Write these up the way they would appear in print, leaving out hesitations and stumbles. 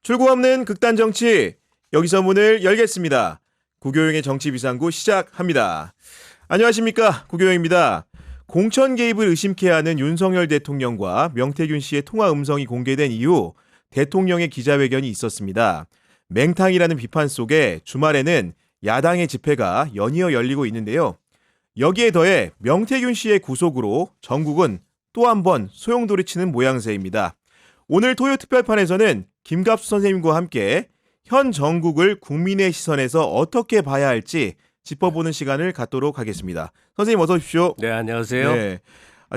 출구 없는 극단 정치, 여기서 문을 열겠습니다. 구교영의 정치비상구 시작합니다. 안녕하십니까, 구교영입니다. 공천 개입을 의심케 하는 윤석열 대통령과 명태균 씨의 통화 음성이 공개된 이후 대통령의 기자회견이 있었습니다. 맹탕이라는 비판 속에 주말에는 야당의 집회가 연이어 열리고 있는데요. 여기에 더해 명태균 씨의 구속으로 전국은 또 한 번 소용돌이치는 모양새입니다. 오늘 토요 특별판에서는 김갑수 선생님과 함께 현 정국을 국민의 시선에서 어떻게 봐야 할지 짚어보는 시간을 갖도록 하겠습니다. 선생님 어서 오십시오. 네, 안녕하세요. 네.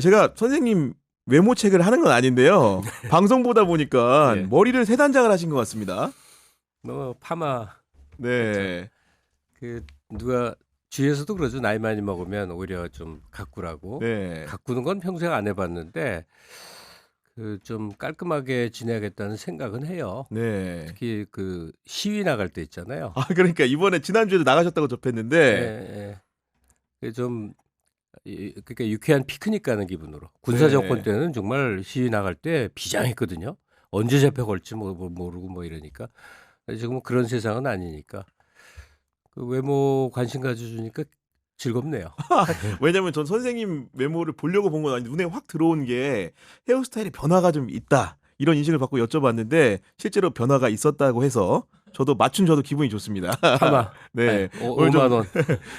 제가 선생님 외모 체크를 하는 건 아닌데요. 방송 보다 보니까 네. 머리를 세 단장을 하신 것 같습니다. 파마. 네. 누가 주위에서도 그러죠. 나이 많이 먹으면 오히려 좀 가꾸라고. 네. 가꾸는 건 평생 안 해봤는데 좀 깔끔하게 지내야겠다는 생각은 해요. 네. 특히 시위 나갈 때 있잖아요. 그러니까 이번에 지난주에도 나가셨다고 접했는데 그러니까 유쾌한 피크닉 가는 기분으로. 군사 정권 때는 정말 시위 나갈 때 비장했거든요. 언제 잡혀 걸지 모르고 이러니까. 지금은 그런 세상은 아니니까. 외모 관심 가져주니까 즐겁네요. 왜냐면 전 선생님 외모를 보려고 본 건 아닌데 눈에 확 들어온 게 헤어스타일에 변화가 좀 있다. 이런 인식을 받고 여쭤봤는데 실제로 변화가 있었다고 해서 저도 기분이 좋습니다. 파마. 네. 5만 원.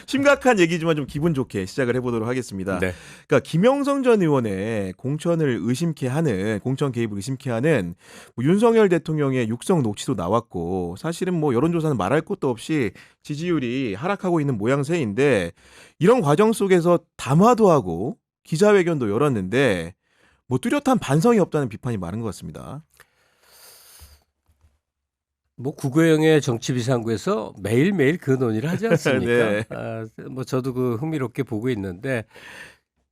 심각한 얘기지만 좀 기분 좋게 시작을 해보도록 하겠습니다. 네. 그러니까 김영선 전 의원의 공천 개입을 의심케 하는 윤석열 대통령의 육성 녹취도 나왔고 사실은 여론조사는 말할 것도 없이 지지율이 하락하고 있는 모양새인데 이런 과정 속에서 담화도 하고 기자회견도 열었는데 뚜렷한 반성이 없다는 비판이 많은 것 같습니다. 구교영의 정치비상구에서 매일매일 그 논의를 하지 않습니까? 네. 저도 흥미롭게 보고 있는데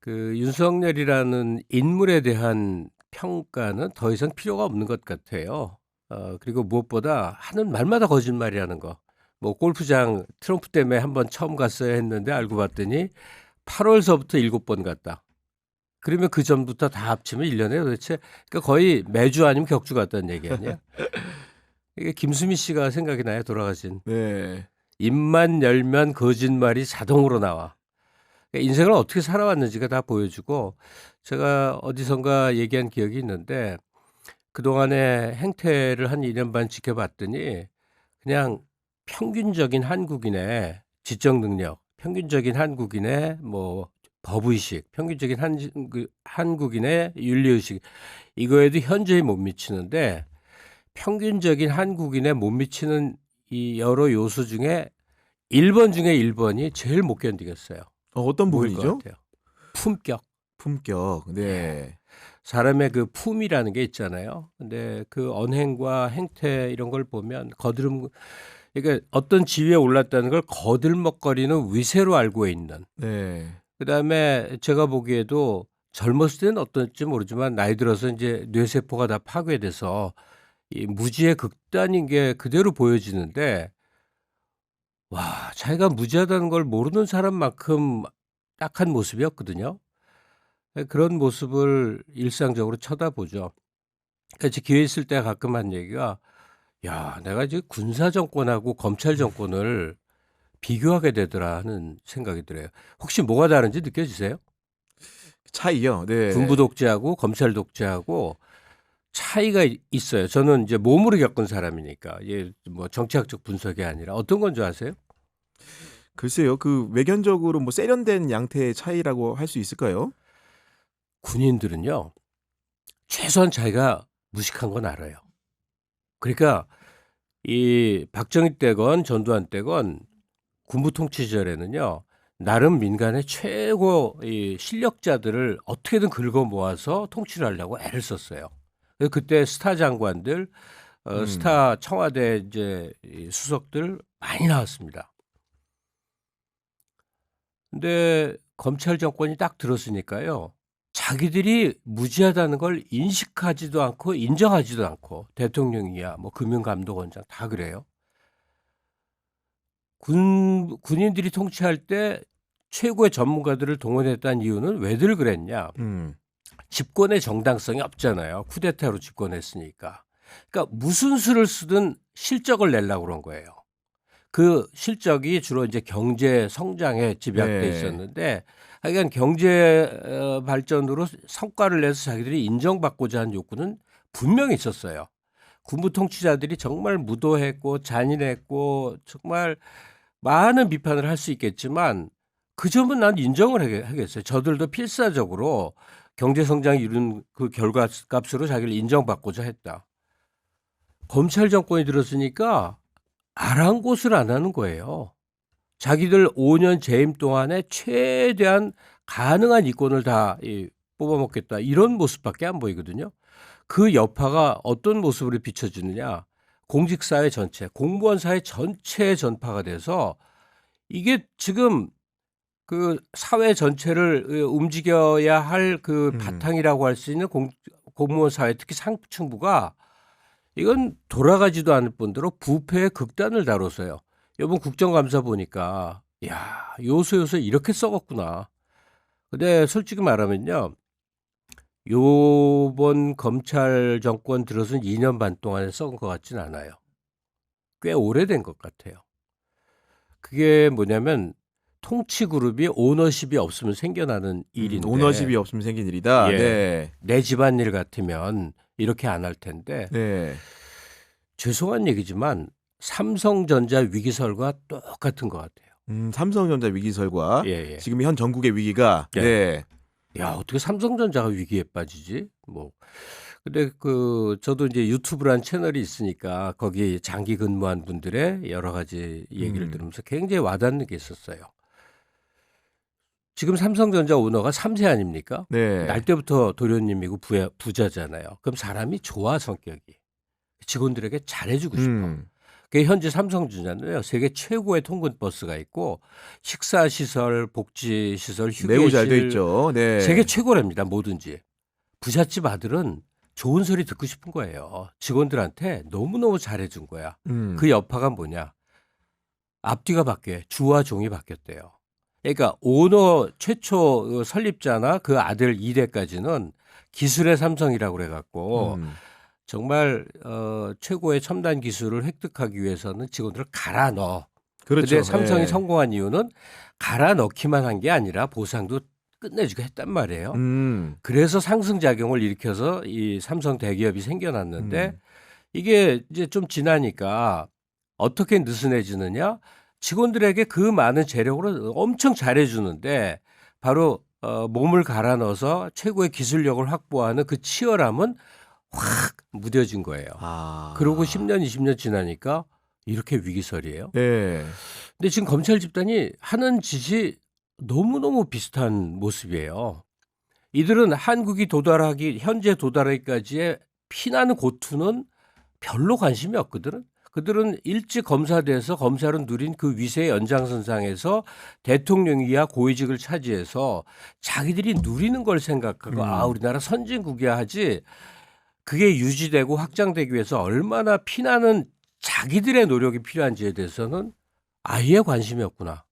윤석열이라는 인물에 대한 평가는 더 이상 필요가 없는 것 같아요. 그리고 무엇보다 하는 말마다 거짓말이라는 거. 골프장 트럼프 때문에 한번 처음 갔어야 했는데 알고 봤더니 8월서부터 7번 갔다. 그러면 그 전부터 다 합치면 1년에 도대체 그러니까 거의 매주 아니면 격주 갔다는 얘기 아니야? 이게 김수미 씨가 생각이 나요. 돌아가신. 네. 입만 열면 거짓말이 자동으로 나와. 그러니까 인생을 어떻게 살아왔는지가 다 보여주고 제가 어디선가 얘기한 기억이 있는데 그동안의 행태를 한 2년 반 지켜봤더니 그냥 평균적인 한국인의 지적 능력, 평균적인 한국인의 법의식, 평균적인 한국인의 윤리의식 이거에도 현저히 못 미치는데 평균적인 한국인의 못 미치는 이 여러 요소 중에 1번 중에 1번이 제일 못 견디겠어요. 어떤 부분이죠? 품격. 품격. 네. 사람의 그 품이라는 게 있잖아요. 근데 그 언행과 행태 이런 걸 보면 그러니까 어떤 지위에 올랐다는 걸 거들먹거리는 위세로 알고 있는. 네. 그다음에 제가 보기에도 젊었을 때는 어떨지 모르지만 나이 들어서 이제 뇌세포가 다 파괴돼서 이 무지의 극단인 게 그대로 보여지는데 와, 자기가 무지하다는 걸 모르는 사람만큼 딱한 모습이었거든요. 그런 모습을 일상적으로 쳐다보죠. 그러니까 기회 있을 때 가끔 한 얘기가 야, 내가 이제 군사 정권하고 검찰 정권을 비교하게 되더라 하는 생각이 들어요. 혹시 뭐가 다른지 느껴지세요? 차이요. 네. 군부 독재하고 검찰 독재하고 차이가 있어요. 저는 이제 몸으로 겪은 사람이니까 이게 정치학적 분석이 아니라 어떤 건 줄 아세요? 글쎄요. 외견적으로 세련된 양태의 차이라고 할 수 있을까요? 군인들은요. 최소한 자기가 무식한 건 알아요. 그러니까 이 박정희 때건 전두환 때건 군부 통치 시절에는요. 나름 민간의 최고 이 실력자들을 어떻게든 긁어 모아서 통치를 하려고 애를 썼어요. 그때 스타 장관들, 스타 청와대 이제 수석들 많이 나왔습니다. 근데 검찰 정권이 딱 들었으니까요. 자기들이 무지하다는 걸 인식하지도 않고 인정하지도 않고 대통령이야 금융감독원장 다 그래요. 군인들이 통치할 때 최고의 전문가들을 동원했다는 이유는 왜들 그랬냐. 집권의 정당성이 없잖아요. 쿠데타로 집권했으니까. 그러니까 무슨 수를 쓰든 실적을 내려고 그런 거예요. 그 실적이 주로 이제 경제 성장에 집약돼 네. 있었는데 하여간 경제 발전으로 성과를 내서 자기들이 인정받고자 한 욕구는 분명히 있었어요. 군부 통치자들이 정말 무도했고 잔인했고 정말 많은 비판을 할 수 있겠지만 그 점은 난 인정을 하겠어요. 저들도 필사적으로 경제 성장이 이룬 그 결과값으로 자기를 인정받고자 했다. 검찰 정권이 들었으니까 아랑곳을 안 하는 거예요. 자기들 5년 재임 동안에 최대한 가능한 이권을 다 뽑아먹겠다. 이런 모습밖에 안 보이거든요. 그 여파가 어떤 모습으로 비춰지느냐. 공직사회 전체, 공무원 사회 전체에 전파가 돼서 이게 지금 그 사회 전체를 움직여야 할 그 바탕이라고 할 수 있는 공무원 사회, 특히 상층부가 이건 돌아가지도 않을 뿐더러 부패의 극단을 다뤄서요. 이번 국정감사 보니까 야, 요소 이렇게 썩었구나. 근데 솔직히 말하면요. 요번 검찰 정권 들어선 2년 반 동안에 썩은 것 같진 않아요. 꽤 오래된 것 같아요. 그게 뭐냐면 통치 그룹이 오너십이 없으면 생겨나는 일인데 오너십이 없으면 생긴 일이다. 예. 네. 내 집안일 같으면 이렇게 안 할 텐데 네. 죄송한 얘기지만 삼성전자 위기설과 똑같은 것 같아요. 삼성전자 위기설과 예. 지금 현 전국의 위기가 예. 네. 야, 어떻게 삼성전자가 위기에 빠지지? 뭐. 근데 저도 이제 유튜브라는 채널이 있으니까 거기 장기 근무한 분들의 여러 가지 얘기를 들으면서 굉장히 와닿는 게 있었어요. 지금 삼성전자 오너가 3세 아닙니까? 네. 날 때부터 도련님이고 부자잖아요. 그럼 사람이 좋아, 성격이. 직원들에게 잘해주고 싶어. 그 현재 삼성전자는요, 세계 최고의 통근 버스가 있고 식사 시설, 복지 시설, 휴게실 매우 잘 돼 있죠. 네. 세계 최고랍니다. 뭐든지. 부잣집 아들은 좋은 소리 듣고 싶은 거예요. 직원들한테 너무너무 잘해준 거야. 그 여파가 뭐냐? 앞뒤가 바뀌어요. 주와 종이 바뀌었대요. 그러니까 오너 최초 설립자나 그 아들 2대까지는 기술의 삼성이라고 그래갖고 정말 최고의 첨단 기술을 획득하기 위해서는 직원들을 갈아 넣어. 그렇죠. 근데 삼성이 네. 성공한 이유는 갈아 넣기만 한 게 아니라 보상도 끝내주고 했단 말이에요. 그래서 상승작용을 일으켜서 이 삼성 대기업이 생겨났는데 이게 이제 좀 지나니까 어떻게 느슨해지느냐? 직원들에게 그 많은 재력으로 엄청 잘해주는데 바로 몸을 갈아 넣어서 최고의 기술력을 확보하는 그 치열함은 확 무뎌진 거예요. 그러고 10년, 20년 지나니까 이렇게 위기설이에요. 네. 근데 지금 검찰 집단이 하는 짓이 너무너무 비슷한 모습이에요. 이들은 한국이 현재 도달하기까지의 피나는 고투는 별로 관심이 없거든. 그들은 일찍 검사돼서 검찰은 누린 그 위세의 연장선상에서 대통령이야 고위직을 차지해서 자기들이 누리는 걸 생각하고 우리나라 선진국이야 하지 그게 유지되고 확장되기 위해서 얼마나 피나는 자기들의 노력이 필요한지에 대해서는 아예 관심이 없구나.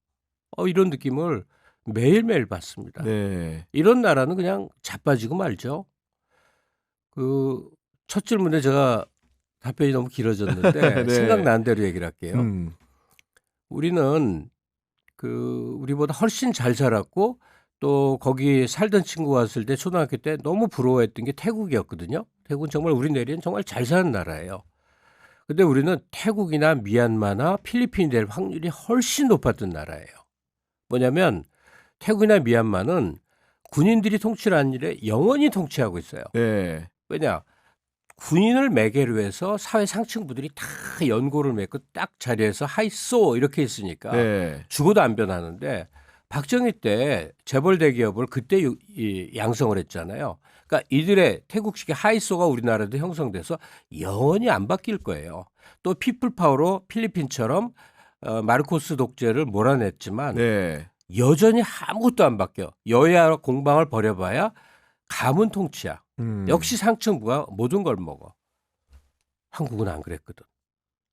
이런 느낌을 매일매일 받습니다. 네. 이런 나라는 그냥 자빠지고 말죠. 첫 질문에 제가 답변이 너무 길어졌는데 네. 생각나는 대로 얘기를 할게요. 음. 우리는 우리보다 훨씬 잘 살았고 또 거기 살던 친구 왔을 때 초등학교 때 너무 부러워했던 게 태국이었거든요. 태국은 정말 우리 내리는 정말 잘 사는 나라예요. 근데 우리는 태국이나 미얀마나 필리핀이 될 확률이 훨씬 높았던 나라예요. 뭐냐면 태국이나 미얀마는 군인들이 통치를 한 일에 영원히 통치하고 있어요. 네. 왜냐? 군인을 매개로 해서 사회 상층부들이 다 연고를 맺고 딱 자리에서 하이소 이렇게 있으니까 네. 죽어도 안 변하는데 박정희 때 재벌 대기업을 그때 양성을 했잖아요. 그러니까 이들의 태국식의 하이소가 우리나라도 형성돼서 영원히 안 바뀔 거예요. 또 피플파워로 필리핀처럼 마르코스 독재를 몰아냈지만 네. 여전히 아무것도 안 바뀌어. 여야 공방을 벌여봐야 가문 통치야. 역시 상층부가 모든 걸 먹어. 한국은 안 그랬거든.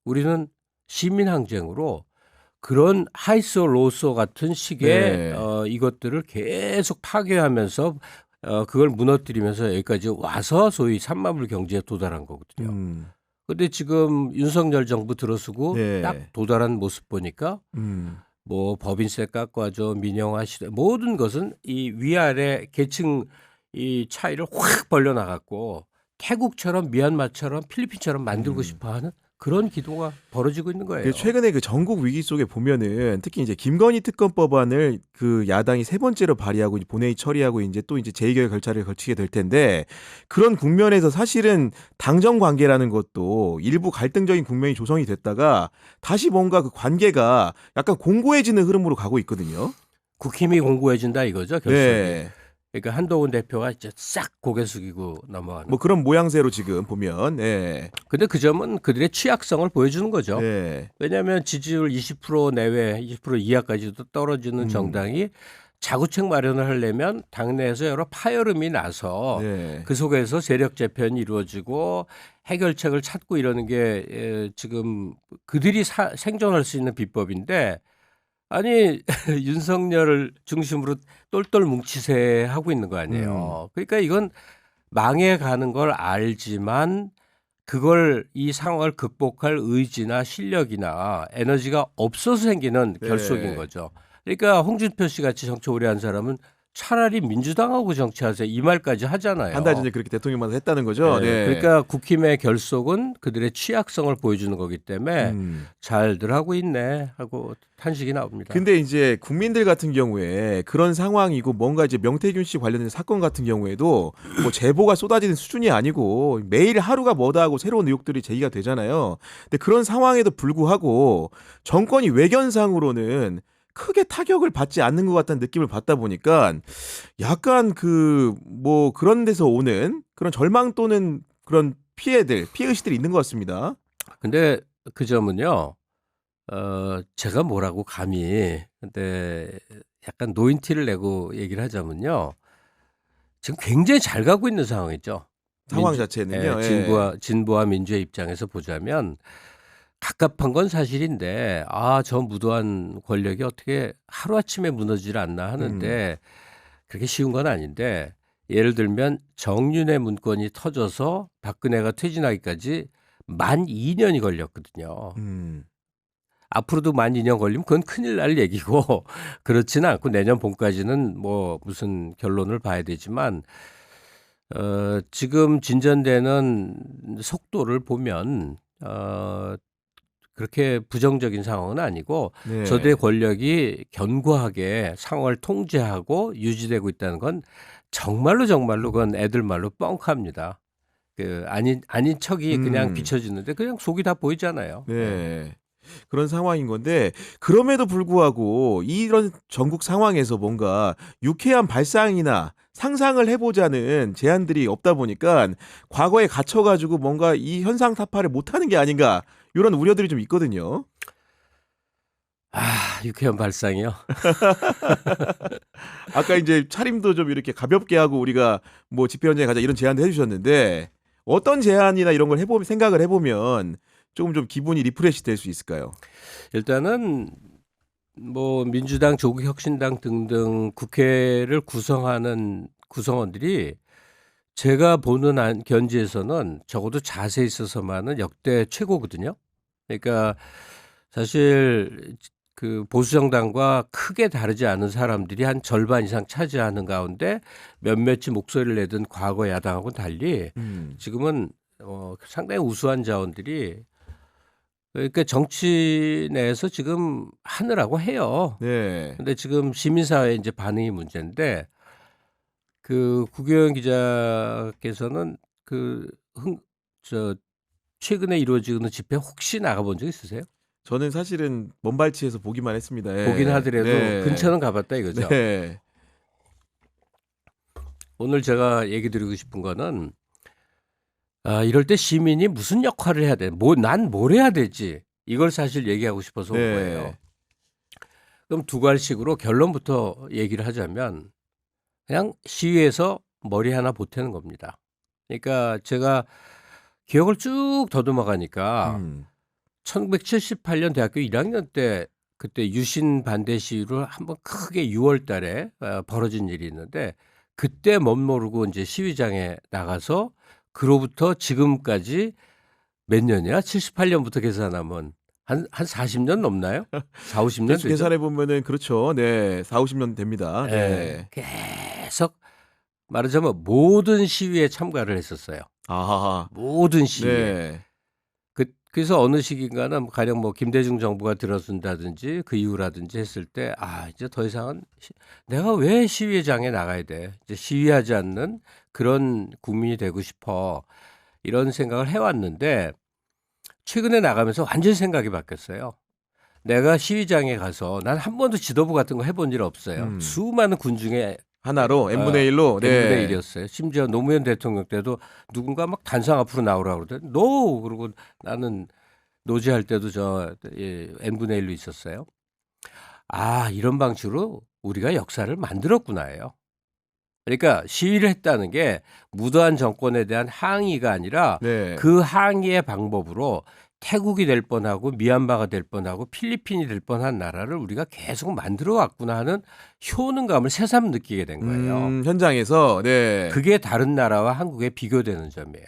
우리는 시민항쟁으로 그런 하이소 로소 같은 식의 네. 이것들을 계속 파괴하면서 그걸 무너뜨리면서 여기까지 와서 소위 삼마물 경제에 도달한 거거든요. 근데 지금 윤석열 정부 들어서고 네. 딱 도달한 모습 보니까 뭐 법인세 깎아줘, 민영화 시대 모든 것은 이 위아래 계층 이 차이를 확 벌려나갔고 태국처럼 미얀마처럼 필리핀처럼 만들고 싶어하는 그런 기도가 벌어지고 있는 거예요. 최근에 그 전국 위기 속에 보면은 특히 이제 김건희 특검 법안을 그 야당이 세 번째로 발의하고 이제 본회의 처리하고 이제 또 이제 제2결 절차를 거치게 될 텐데 그런 국면에서 사실은 당정 관계라는 것도 일부 갈등적인 국면이 조성이 됐다가 다시 뭔가 그 관계가 약간 공고해지는 흐름으로 가고 있거든요. 국힘이 공고해진다 이거죠, 결국에. 네. 그러니까 한동훈 대표가 이제 싹 고개 숙이고 넘어가는. 뭐 그런 모양새로 지금 보면. 네. 근데 그 점은 그들의 취약성을 보여주는 거죠. 네. 왜냐하면 지지율 20% 내외, 20% 이하까지도 떨어지는 정당이 자구책 마련을 하려면 당내에서 여러 파열음이 나서 네. 그 속에서 세력 재편이 이루어지고 해결책을 찾고 이러는 게 지금 그들이 생존할 수 있는 비법인데 아니 윤석열을 중심으로 똘똘 뭉치세 하고 있는 거 아니에요. 그러니까 이건 망해가는 걸 알지만 그걸 이 상황을 극복할 의지나 실력이나 에너지가 없어서 생기는 네. 결속인 거죠. 그러니까 홍준표 씨 같이 정치 오래 한 사람은 차라리 민주당하고 정치하세요. 이 말까지 하잖아요. 한 달 전에 그렇게 대통령만 했다는 거죠. 네. 그러니까 국힘의 결속은 그들의 취약성을 보여주는 거기 때문에 잘들 하고 있네 하고 탄식이 나옵니다. 근데 이제 국민들 같은 경우에 그런 상황이고 뭔가 이제 명태균 씨 관련된 사건 같은 경우에도 뭐 제보가 쏟아지는 수준이 아니고 매일 하루가 뭐다 하고 새로운 의혹들이 제기가 되잖아요. 근데 그런 상황에도 불구하고 정권이 외견상으로는 크게 타격을 받지 않는 것 같다는 느낌을 받다 보니까 약간 그 뭐 그런 데서 오는 그런 절망 또는 그런 피해의식들이 있는 것 같습니다. 근데 그 점은요. 제가 뭐라고 감히 근데 약간 노인티를 내고 얘기를 하자면요. 지금 굉장히 잘 가고 있는 상황이죠. 상황 자체는요. 진보와 민주의 입장에서 보자면 갑갑한 건 사실인데 저 무도한 권력이 어떻게 하루아침에 무너지질 않나 하는데 그렇게 쉬운 건 아닌데 예를 들면 정윤회 문건이 터져서 박근혜가 퇴진하기까지 만 2년이 걸렸거든요. 앞으로도 만 2년 걸리면 그건 큰일 날 얘기고 그렇지는 않고 내년 봄까지는 뭐 무슨 결론을 봐야 되지만 지금 진전되는 속도를 보면 그렇게 부정적인 상황은 아니고 네. 저들의 권력이 견고하게 상황을 통제하고 유지되고 있다는 건 정말로 그건 애들 말로 뻥합니다. 그 아닌 척이 그냥 비춰지는데 그냥 속이 다 보이잖아요. 네. 그런 상황인 건데 그럼에도 불구하고 이런 전국 상황에서 뭔가 유쾌한 발상이나 상상을 해보자는 제안들이 없다 보니까 과거에 갇혀가지고 뭔가 이 현상 타파를 못하는 게 아닌가 이런 우려들이 좀 있거든요. 유쾌한 발상이요. 아까 이제 차림도 좀 이렇게 가볍게 하고 우리가 뭐 집회 현장에 가자 이런 제안도 해주셨는데 어떤 제안이나 이런 걸 생각을 해보면 조금 좀 기분이 리프레시 될 수 있을까요? 일단은 뭐 민주당, 조국혁신당 등등 국회를 구성하는 구성원들이 제가 보는 견지에서는 적어도 자세히 있어서만은 역대 최고거든요. 그러니까 사실 그 보수 정당과 크게 다르지 않은 사람들이 한 절반 이상 차지하는 가운데 몇몇이 목소리를 내던 과거 야당하고는 달리 지금은 상당히 우수한 자원들이 그러니까 정치 내에서 지금 하느라고 해요. 네. 근데 지금 시민사회 이제 반응이 문제인데 그 구교영 기자께서는 최근에 이루어지는 집회 혹시 나가본 적 있으세요? 저는 사실은 먼발치에서 보기만 했습니다. 예. 보긴 하더라도 네. 근처는 가봤다 이거죠. 네. 오늘 제가 얘기 드리고 싶은 거는 이럴 때 시민이 무슨 역할을 해야 돼? 난 뭘 해야 되지? 이걸 사실 얘기하고 싶어서 온 네. 거예요. 그럼 두 갈식으로 결론부터 얘기를 하자면 그냥 시위에서 머리 하나 보태는 겁니다. 그러니까 제가 기억을 쭉 더듬어 가니까 1978년 대학교 1학년 때 그때 유신 반대 시위로 한번 크게 6월 달에 벌어진 일이 있는데 그때 멋모르고 이제 시위장에 나가서 그로부터 지금까지 몇 년이야? 78년부터 계산하면 한 40년 넘나요? 4, 50년 대충 되죠? 계산해 보면은 그렇죠. 네, 4, 50년 됩니다. 네. 네. 계속 말하자면 모든 시위에 참가를 했었어요. 아하. 모든 시위에. 네. 그래서 어느 시기인가는 가령 뭐 김대중 정부가 들어선다든지 그 이후라든지 했을 때 이제 더 이상은 내가 왜 시위장에 나가야 돼? 이제 시위하지 않는 그런 국민이 되고 싶어. 이런 생각을 해왔는데 최근에 나가면서 완전 생각이 바뀌었어요. 내가 시위장에 가서 난 한 번도 지도부 같은 거 해본 일 없어요. 수많은 군 중에 하나로 n분의 1로 n분의 네. 1이었어요. 심지어 노무현 대통령 때도 누군가 막 단상 앞으로 나오라고 그러더니 노! 그러고 나는 노제할 때도 n분의 1로 있었어요. 이런 방식으로 우리가 역사를 만들었구나예요. 그러니까 시위를 했다는 게 무도한 정권에 대한 항의가 아니라 네. 그 항의의 방법으로 태국이 될 뻔하고 미얀마가 될 뻔하고 필리핀이 될 뻔한 나라를 우리가 계속 만들어 왔구나 하는 효능감을 새삼 느끼게 된 거예요. 현장에서 네. 그게 다른 나라와 한국에 비교되는 점이에요.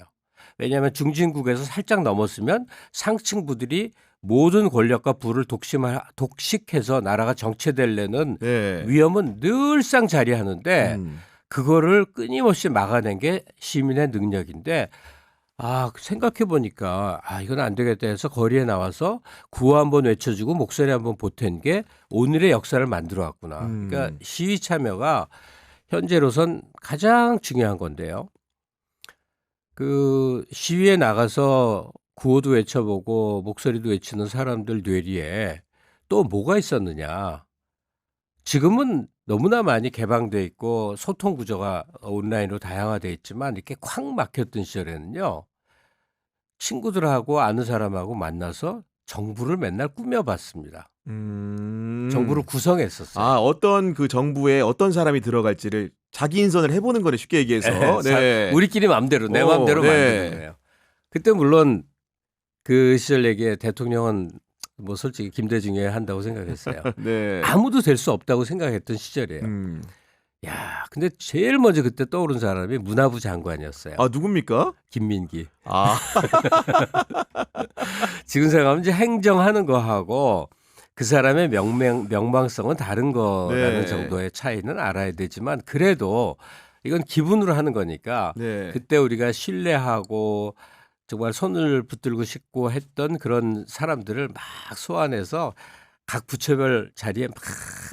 왜냐하면 중진국에서 살짝 넘었으면 상층부들이 모든 권력과 부를 독식해서 나라가 정체되려는 네. 위험은 늘상 자리하는데 그거를 끊임없이 막아낸 게 시민의 능력인데 생각해 보니까 이건 안 되겠다 해서 거리에 나와서 구호 한번 외쳐주고 목소리 한번 보탠 게 오늘의 역사를 만들어 왔구나. 그러니까 시위 참여가 현재로선 가장 중요한 건데요. 그 시위에 나가서 구호도 외쳐보고 목소리도 외치는 사람들 뇌리에 또 뭐가 있었느냐. 지금은 너무나 많이 개방돼 있고 소통 구조가 온라인으로 다양화돼 있지만 이렇게 콱 막혔던 시절에는요. 친구들하고 아는 사람하고 만나서 정부를 맨날 꾸며봤습니다. 정부를 구성했었어요. 어떤 그 정부에 어떤 사람이 들어갈지를 자기 인선을 해보는 거를 쉽게 얘기해서 네. 우리끼리 마음대로 내 마음대로 네. 만드는 거예요. 그때 물론 그 시절 얘기에 대통령은 뭐 솔직히 김대중이 한다고 생각했어요. 네. 아무도 될 수 없다고 생각했던 시절이에요. 야, 근데 제일 먼저 그때 떠오른 사람이 문화부 장관이었어요. 누굽니까? 김민기. 아. 지금 생각하면 이제 행정하는 거하고 그 사람의 명망성은 다른 거라는 네. 정도의 차이는 알아야 되지만 그래도 이건 기분으로 하는 거니까 네. 그때 우리가 신뢰하고 정말 손을 붙들고 싶고 했던 그런 사람들을 막 소환해서 각 부처별 자리에 막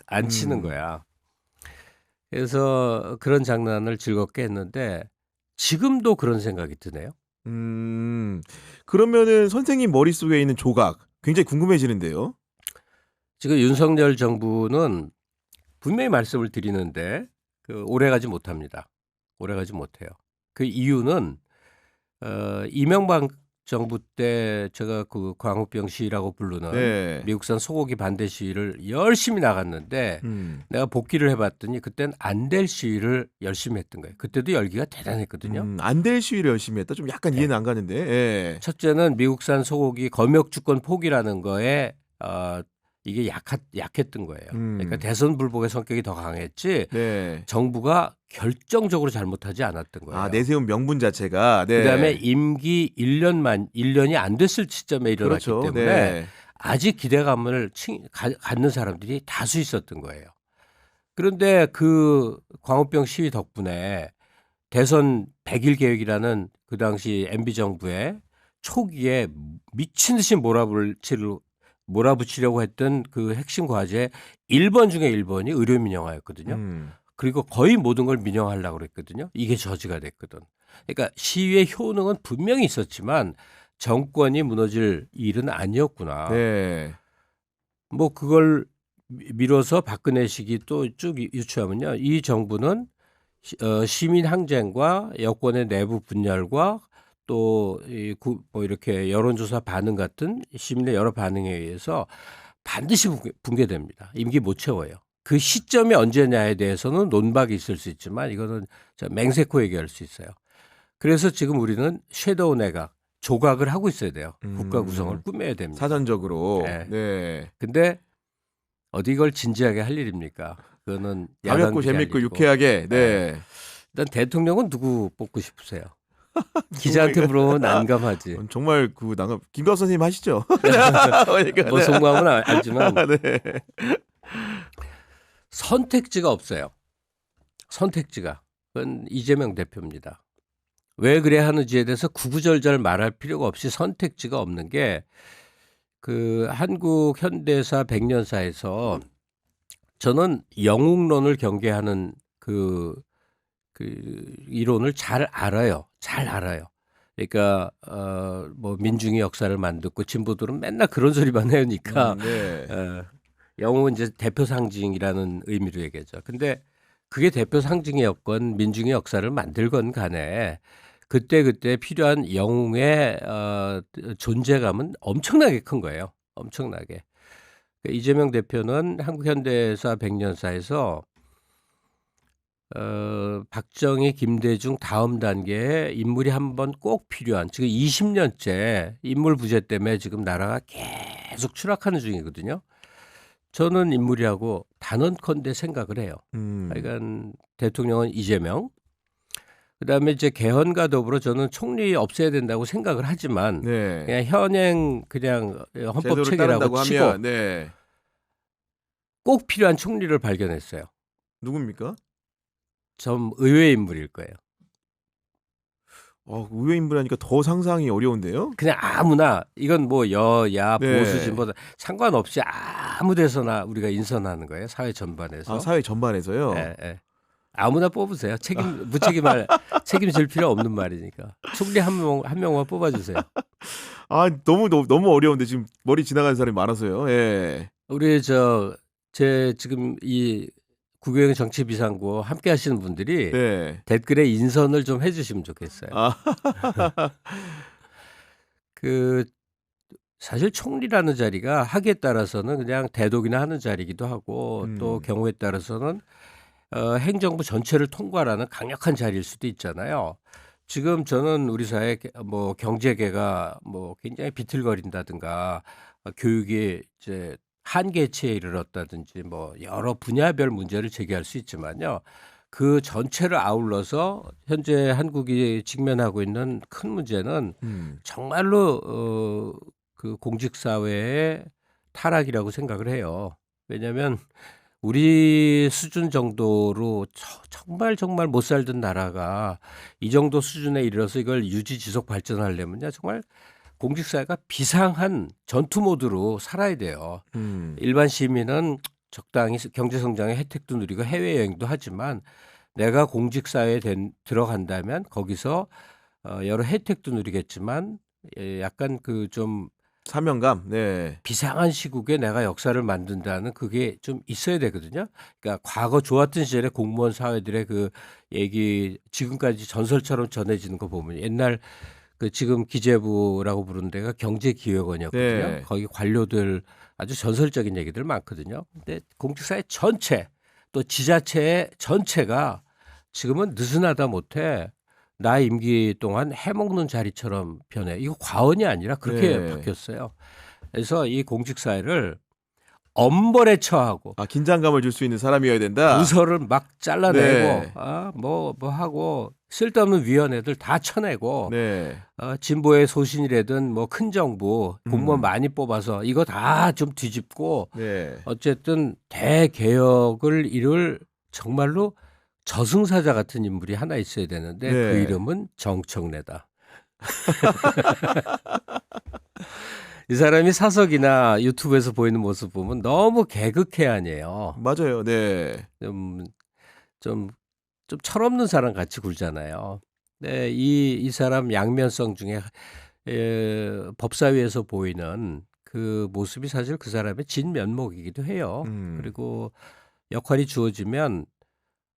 앉히는 거야. 그래서 그런 장난을 즐겁게 했는데 지금도 그런 생각이 드네요. 그러면은 선생님 머릿속에 있는 조각 굉장히 궁금해지는데요. 지금 윤석열 정부는 분명히 말씀을 드리는데 오래가지 못합니다. 오래가지 못해요. 그 이유는 이명박 정부 때 제가 그 광우병 시위라고 부르는 네. 미국산 소고기 반대 시위를 열심히 나갔는데 내가 복귀를 해봤더니 그때는 안 될 시위를 열심히 했던 거예요. 그때도 열기가 대단했거든요. 안 될 시위를 열심히 했다. 좀 약간 이해는 안 가는데. 예. 첫째는 미국산 소고기 검역주권 포기라는 거에 이게 약했던 거예요. 그러니까 대선 불복의 성격이 더 강했지 네. 정부가 결정적으로 잘못하지 않았던 거예요. 내세운 명분 자체가. 네. 그다음에 임기 1년이 안 됐을 시점에 일어났기 그렇죠. 때문에 네. 아직 기대감을 갖는 사람들이 다수 있었던 거예요. 그런데 그 광우병 시위 덕분에 대선 100일 계획이라는 그 당시 MB 정부의 초기에 미친 듯이 몰아붙이려고 했던 그 핵심 과제 1번 중에 1번이 의료 민영화였거든요. 그리고 거의 모든 걸 민영화하려고 그랬거든요. 이게 저지가 됐거든. 그러니까 시위의 효능은 분명히 있었지만 정권이 무너질 일은 아니었구나. 네. 뭐 그걸 미뤄서 박근혜 시기 또 쭉 유추하면요. 이 정부는 시민 항쟁과 여권의 내부 분열과 또 뭐 이렇게 여론조사 반응 같은 시민의 여러 반응에 의해서 반드시 붕괴됩니다. 임기 못 채워요. 그 시점이 언제냐에 대해서는 논박이 있을 수 있지만 이거는 맹세코 얘기할 수 있어요. 그래서 지금 우리는 섀도우 내각, 조각을 하고 있어야 돼요. 국가 구성을 꾸며야 됩니다. 사전적으로. 네. 네. 근데 어디 이걸 진지하게 할 일입니까? 그거는 가볍고 야당들이 할 재밌고 일이고. 유쾌하게. 네. 일단 대통령은 누구 뽑고 싶으세요? 기자한테 물어보면 난감하지. 정말 그 난감. 김광 선생님 하시죠? 그러니까, 뭐 속마음은 알지만 네. 선택지가 없어요. 선택지가. 그건 이재명 대표입니다. 왜 그래 하는지에 대해서 구구절절 말할 필요가 없이 선택지가 없는 게 그 한국 현대사 100년사에서 저는 영웅론을 경계하는 그 이론을 잘 알아요. 잘 알아요. 그러니까 뭐 민중이 역사를 만들고 진보들은 맨날 그런 소리만 해오니까 네. 영웅은 이제 대표 상징이라는 의미로 얘기하죠. 근데 그게 대표 상징이었건 민중의 역사를 만들건 간에 그때 필요한 영웅의 존재감은 엄청나게 큰 거예요. 엄청나게. 이재명 대표는 한국 현대사 100년사에서 박정희, 김대중 다음 단계에 인물이 한 번 꼭 필요한 지금 20년째 인물 부재 때문에 지금 나라가 계속 추락하는 중이거든요. 저는 인물이라고 단언컨대 생각을 해요. 그러니까 대통령은 이재명. 그다음에 이제 개헌과 더불어 저는 총리 없애야 된다고 생각을 하지만 네. 그냥 현행 그냥 헌법 제도를 체계라고 따른다고 치고 하면 네. 꼭 필요한 총리를 발견했어요. 누굽니까? 좀 의외의 인물일 거예요. 의외 인물하니까 더 상상이 어려운데요. 그냥 아무나 이건 뭐 여야 네. 보수 진보 상관없이 아무 데서나 우리가 인선하는 거예요. 사회 전반에서. 사회 전반에서요. 예, 예. 아무나 뽑으세요. 책임질 필요 없는 말이니까. 총리 한 명만 뽑아주세요. 너무 어려운데 지금 머리 지나가는 사람이 많아서요. 예. 우리 제 지금 이 구교영 정치비상구 함께 하시는 분들이 네. 댓글에 인선을 좀 해주시면 좋겠어요. 사실 총리라는 자리가 하기에 따라서는 그냥 대독이나 하는 자리이기도 하고 또 경우에 따라서는 행정부 전체를 통과하는 강력한 자리일 수도 있잖아요. 지금 저는 우리 사회 뭐 경제계가 뭐 굉장히 비틀거린다든가 교육이 이제 한계치에 이르렀다든지 뭐 여러 분야별 문제를 제기할 수 있지만요. 그 전체를 아울러서 현재 한국이 직면하고 있는 큰 문제는 정말로 그 공직사회의 타락이라고 생각을 해요. 왜냐하면 우리 수준 정도로 정말 못 살던 나라가 이 정도 수준에 이르러서 이걸 유지 지속 발전하려면요 정말 공직사회가 비상한 전투 모드로 살아야 돼요. 일반 시민은 적당히 경제 성장의 혜택도 누리고 해외여행도 하지만 내가 공직사회에 들어간다면 거기서 여러 혜택도 누리겠지만 약간 그 좀 사명감. 네. 비상한 시국에 내가 역사를 만든다는 그게 좀 있어야 되거든요. 그러니까 과거 좋았던 시절에 공무원 사회들의 그 얘기 지금까지 전설처럼 전해지는 거 보면 옛날 그 지금 기재부라고 부르는 데가 경제기획원이었거든요. 네. 거기 관료들 아주 전설적인 얘기들 많거든요. 근데 공직사회 전체 또 지자체 전체가 지금은 느슨하다 못해 나 임기 동안 해먹는 자리처럼 변해. 이거 과언이 아니라 그렇게 네. 바뀌었어요. 그래서 이 공직사회를 엄벌에 처하고 긴장감을 줄 수 있는 사람이어야 된다. 부서를 막 잘라내고 네. 뭐 하고 쓸데없는 위원회들 다 쳐내고 네. 진보의 소신이라든 뭐 큰 정부 공무원 많이 뽑아서 이거 다 좀 뒤집고 네. 어쨌든 대개혁을 이룰 정말로 저승사자 같은 인물이 하나 있어야 되는데 네. 그 이름은 정청래다. 이 사람이 사석이나 유튜브에서 보이는 모습 보면 너무 개그캐 아니에요. 맞아요. 네. 좀 철없는 사람 같이 굴잖아요. 네, 이 사람 양면성 중에 법사위에서 보이는 그 모습이 사실 그 사람의 진면목이기도 해요. 그리고 역할이 주어지면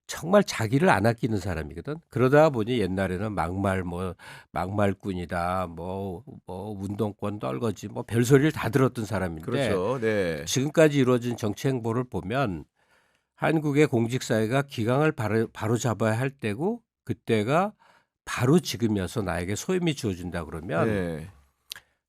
정말 자기를 안 아끼는 사람이거든. 그러다 보니 옛날에는 막말꾼이다, 뭐 운동권 떨거지, 뭐 별소리를 다 들었던 사람인데 그렇죠. 네. 지금까지 이루어진 정치 행보를 보면 한국의 공직사회가 기강을 바로 잡아야 할 때고 그때가 바로 지금이어서 나에게 소임이 주어진다 그러면 네.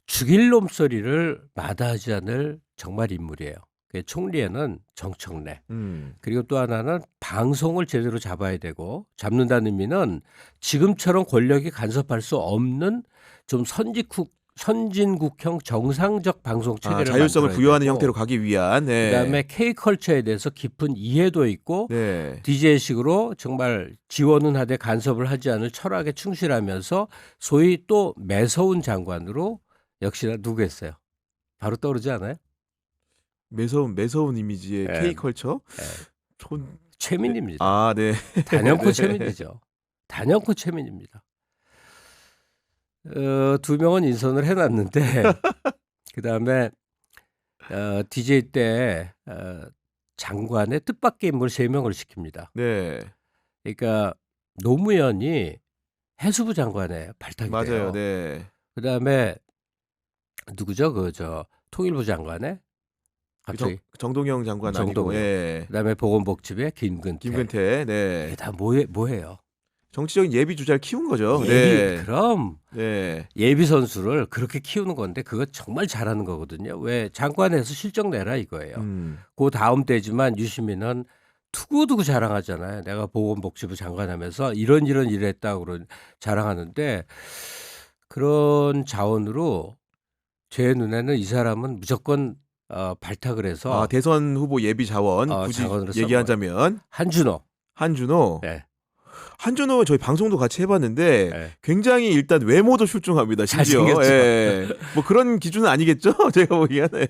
죽일 놈 소리를 마다하지 않을 정말 인물이에요. 그 총리에는 정청래. 음. 그리고 또 하나는 방송을 제대로 잡아야 되고 잡는다는 의미는 지금처럼 권력이 간섭할 수 없는 좀 선진국형 정상적 방송 아, 체계를 자율성을 만들어야 부여하는 되고 형태로 가기 위한. 네. 그다음에 K컬처에 대해서 깊은 이해도 있고 네. DJ식으로 정말 지원은 하되 간섭을 하지 않을 철학에 충실하면서 소위 또 매서운 장관으로 역시나 누구겠어요? 바로 떠오르지 않아요? 매서운 이미지의 예. K컬처. 예. 촌. 최민입니다. 아, 네. 단연코 네. 최민이죠. 단연코 최민입니다. 두 명은 인선을 해놨는데 그다음에 DJ 때 장관의 뜻밖의 인물 3명을 시킵니다. 네. 그러니까 노무현이 해수부 장관에 발탁이 맞아요. 돼요. 네. 그다음에 누구죠? 통일부 장관에 갑자기 정동영 장관 아니고. 정동영. 예. 그다음에 보건복지부의 김근태. 김근태. 네. 이게 다 뭐예요? 정치적인 예비 주자를 키운 거죠. 예비, 네. 그럼 네. 예비 선수를 그렇게 키우는 건데 그거 정말 잘하는 거거든요. 왜 장관에서 실적 내라 이거예요. 그 다음 때지만 유시민은 투구투구 자랑하잖아요. 내가 보건복지부 장관하면서 이런 일 했다고 자랑하는데 그런 자원으로 제 눈에는 이 사람은 무조건 발탁을 해서 아, 대선 후보 예비 자원 굳이 자원으로 쓴 얘기하자면 한준호. 한준호. 한준호 저희 방송도 같이 해봤는데 네. 굉장히 일단 외모도 출중합니다. 심지어. 잘생겼죠. 예. 뭐 그런 기준은 아니겠죠? 제가 보기에는.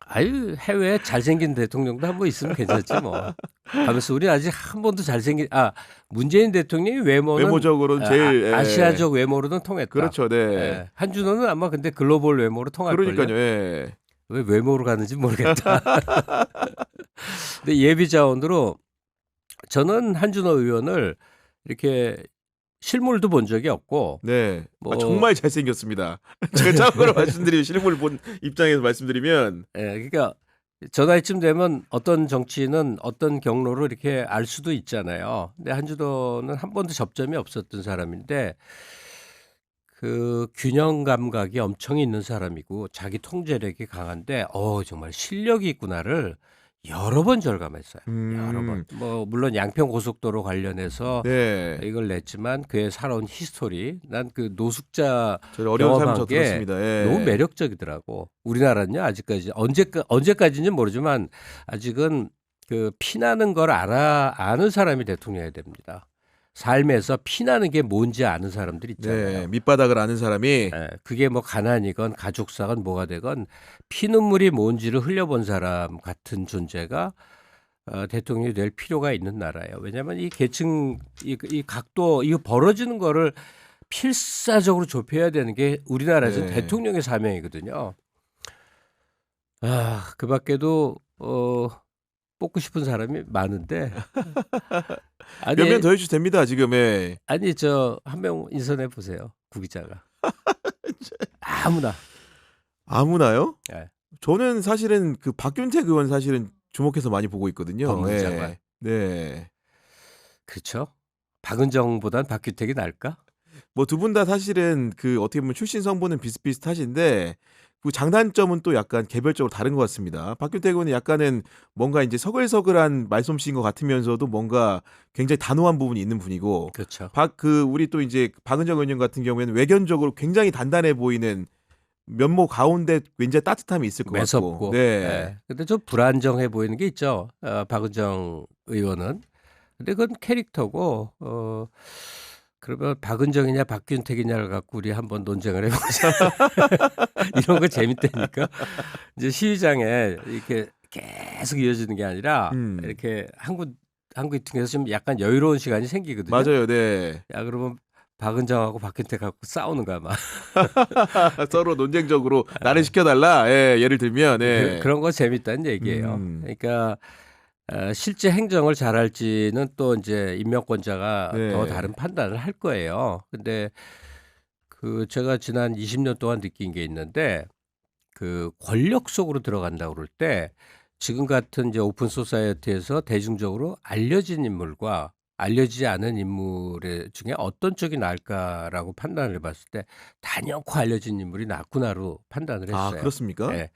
아유, 해외에 잘생긴 대통령도 한 번 있으면 괜찮지 뭐. 하면서 우리 아직 한 번도 문재인 대통령이 외모적으로는 제일 예. 아시아적 외모로는 통했다. 그렇죠. 네. 예. 한준호는 아마 근데 글로벌 외모로 통할걸요. 그러니까요. 예. 왜 외모로 가는지 모르겠다. 근데 예비 자원으로 저는 한준호 의원을 이렇게 실물도 본 적이 없고 네. 뭐- 정말 잘생겼습니다. 제가 참고로 말씀드리면 실물 본 입장에서 말씀드리면 예, 그러니까 저 나이쯤 되면 어떤 정치인은 어떤 경로로 이렇게 알 수도 있잖아요. 근데 한준호는 한 번도 접점이 없었던 사람인데 그 균형 감각이 엄청 있는 사람이고 자기 통제력이 강한데 정말 실력이 있구나를 여러 번 절감했어요. 여러 번. 뭐 물론 양평 고속도로 관련해서 네. 이걸 냈지만 그의 살아온 히스토리, 난 그 노숙자 저 어려운 삶 경험한 저 게 들었습니다. 예. 너무 매력적이더라고. 우리나라는요 아직까지 언제까지인지는 모르지만 아직은 그 피나는 걸 아는 사람이 대통령해야 됩니다. 삶에서 피나는 게 뭔지 아는 사람들 있잖아요. 네. 밑바닥을 아는 사람이 예, 그게 뭐 가난이건 가족사건 뭐가 되건 피눈물이 뭔지를 흘려본 사람 같은 존재가 대통령이 될 필요가 있는 나라예요. 왜냐하면 이 계층 이 각도 이거 벌어지는 거를 필사적으로 좁혀야 되는 게 우리나라에서 네. 대통령의 사명이거든요. 그 밖에도 뽑고 싶은 사람이 많은데 몇 명 더 해주셔도 됩니다. 지금. 예. 아니 저 한 명 인선해 보세요. 구 기자가 아무나요? 네. 저는 사실은 그 박균택 의원 사실은 주목해서 많이 보고 있거든요. 법무부 예. 장관. 네. 그렇죠. 박은정보단 박규택이 나을까? 뭐 두 분 다 사실은 그 어떻게 보면 출신 성분은 비슷비슷하신데 그 장단점은 또 약간 개별적으로 다른 것 같습니다. 박균택 의원은 약간은 뭔가 이제 서글서글한 말솜씨인 것 같으면서도 뭔가 굉장히 단호한 부분이 있는 분이고 그렇죠. 우리 또 이제 박은정 의원 같은 경우에는 외견적으로 굉장히 단단해 보이는 면모 가운데 굉장히 따뜻함이 있을 것 매섭고. 같고. 네. 근데 좀 불안정해 보이는 게 있죠. 박은정 의원은. 근데 그건 캐릭터고 그러면 박은정이냐 박균택이냐를 갖고 우리 한번 논쟁을 해보자. 이런 거 재밌다니까. 이제 시위장에 이렇게 계속 이어지는 게 아니라 이렇게 한국 등에서 좀 약간 여유로운 시간이 생기거든요. 맞아요. 네. 야 그러면 박은정하고 박균택 갖고 싸우는 거야 막. 서로 논쟁적으로 나를 시켜달라. 예, 예를 들면. 예. 그런 거 재밌다는 얘기예요. 그러니까 실제 행정을 잘할지는 또 이제 임명권자가 네. 더 다른 판단을 할 거예요. 근데 그 제가 지난 20년 동안 느낀 게 있는데 그 권력 속으로 들어간다고 그럴 때 지금 같은 이제 오픈 소사이어티에서 대중적으로 알려진 인물과 알려지지 않은 인물의 중에 어떤 쪽이 나을까라고 판단을 해봤을 때 단연코 알려진 인물이 낫구나로 판단을 아, 했어요. 그렇습니까? 예.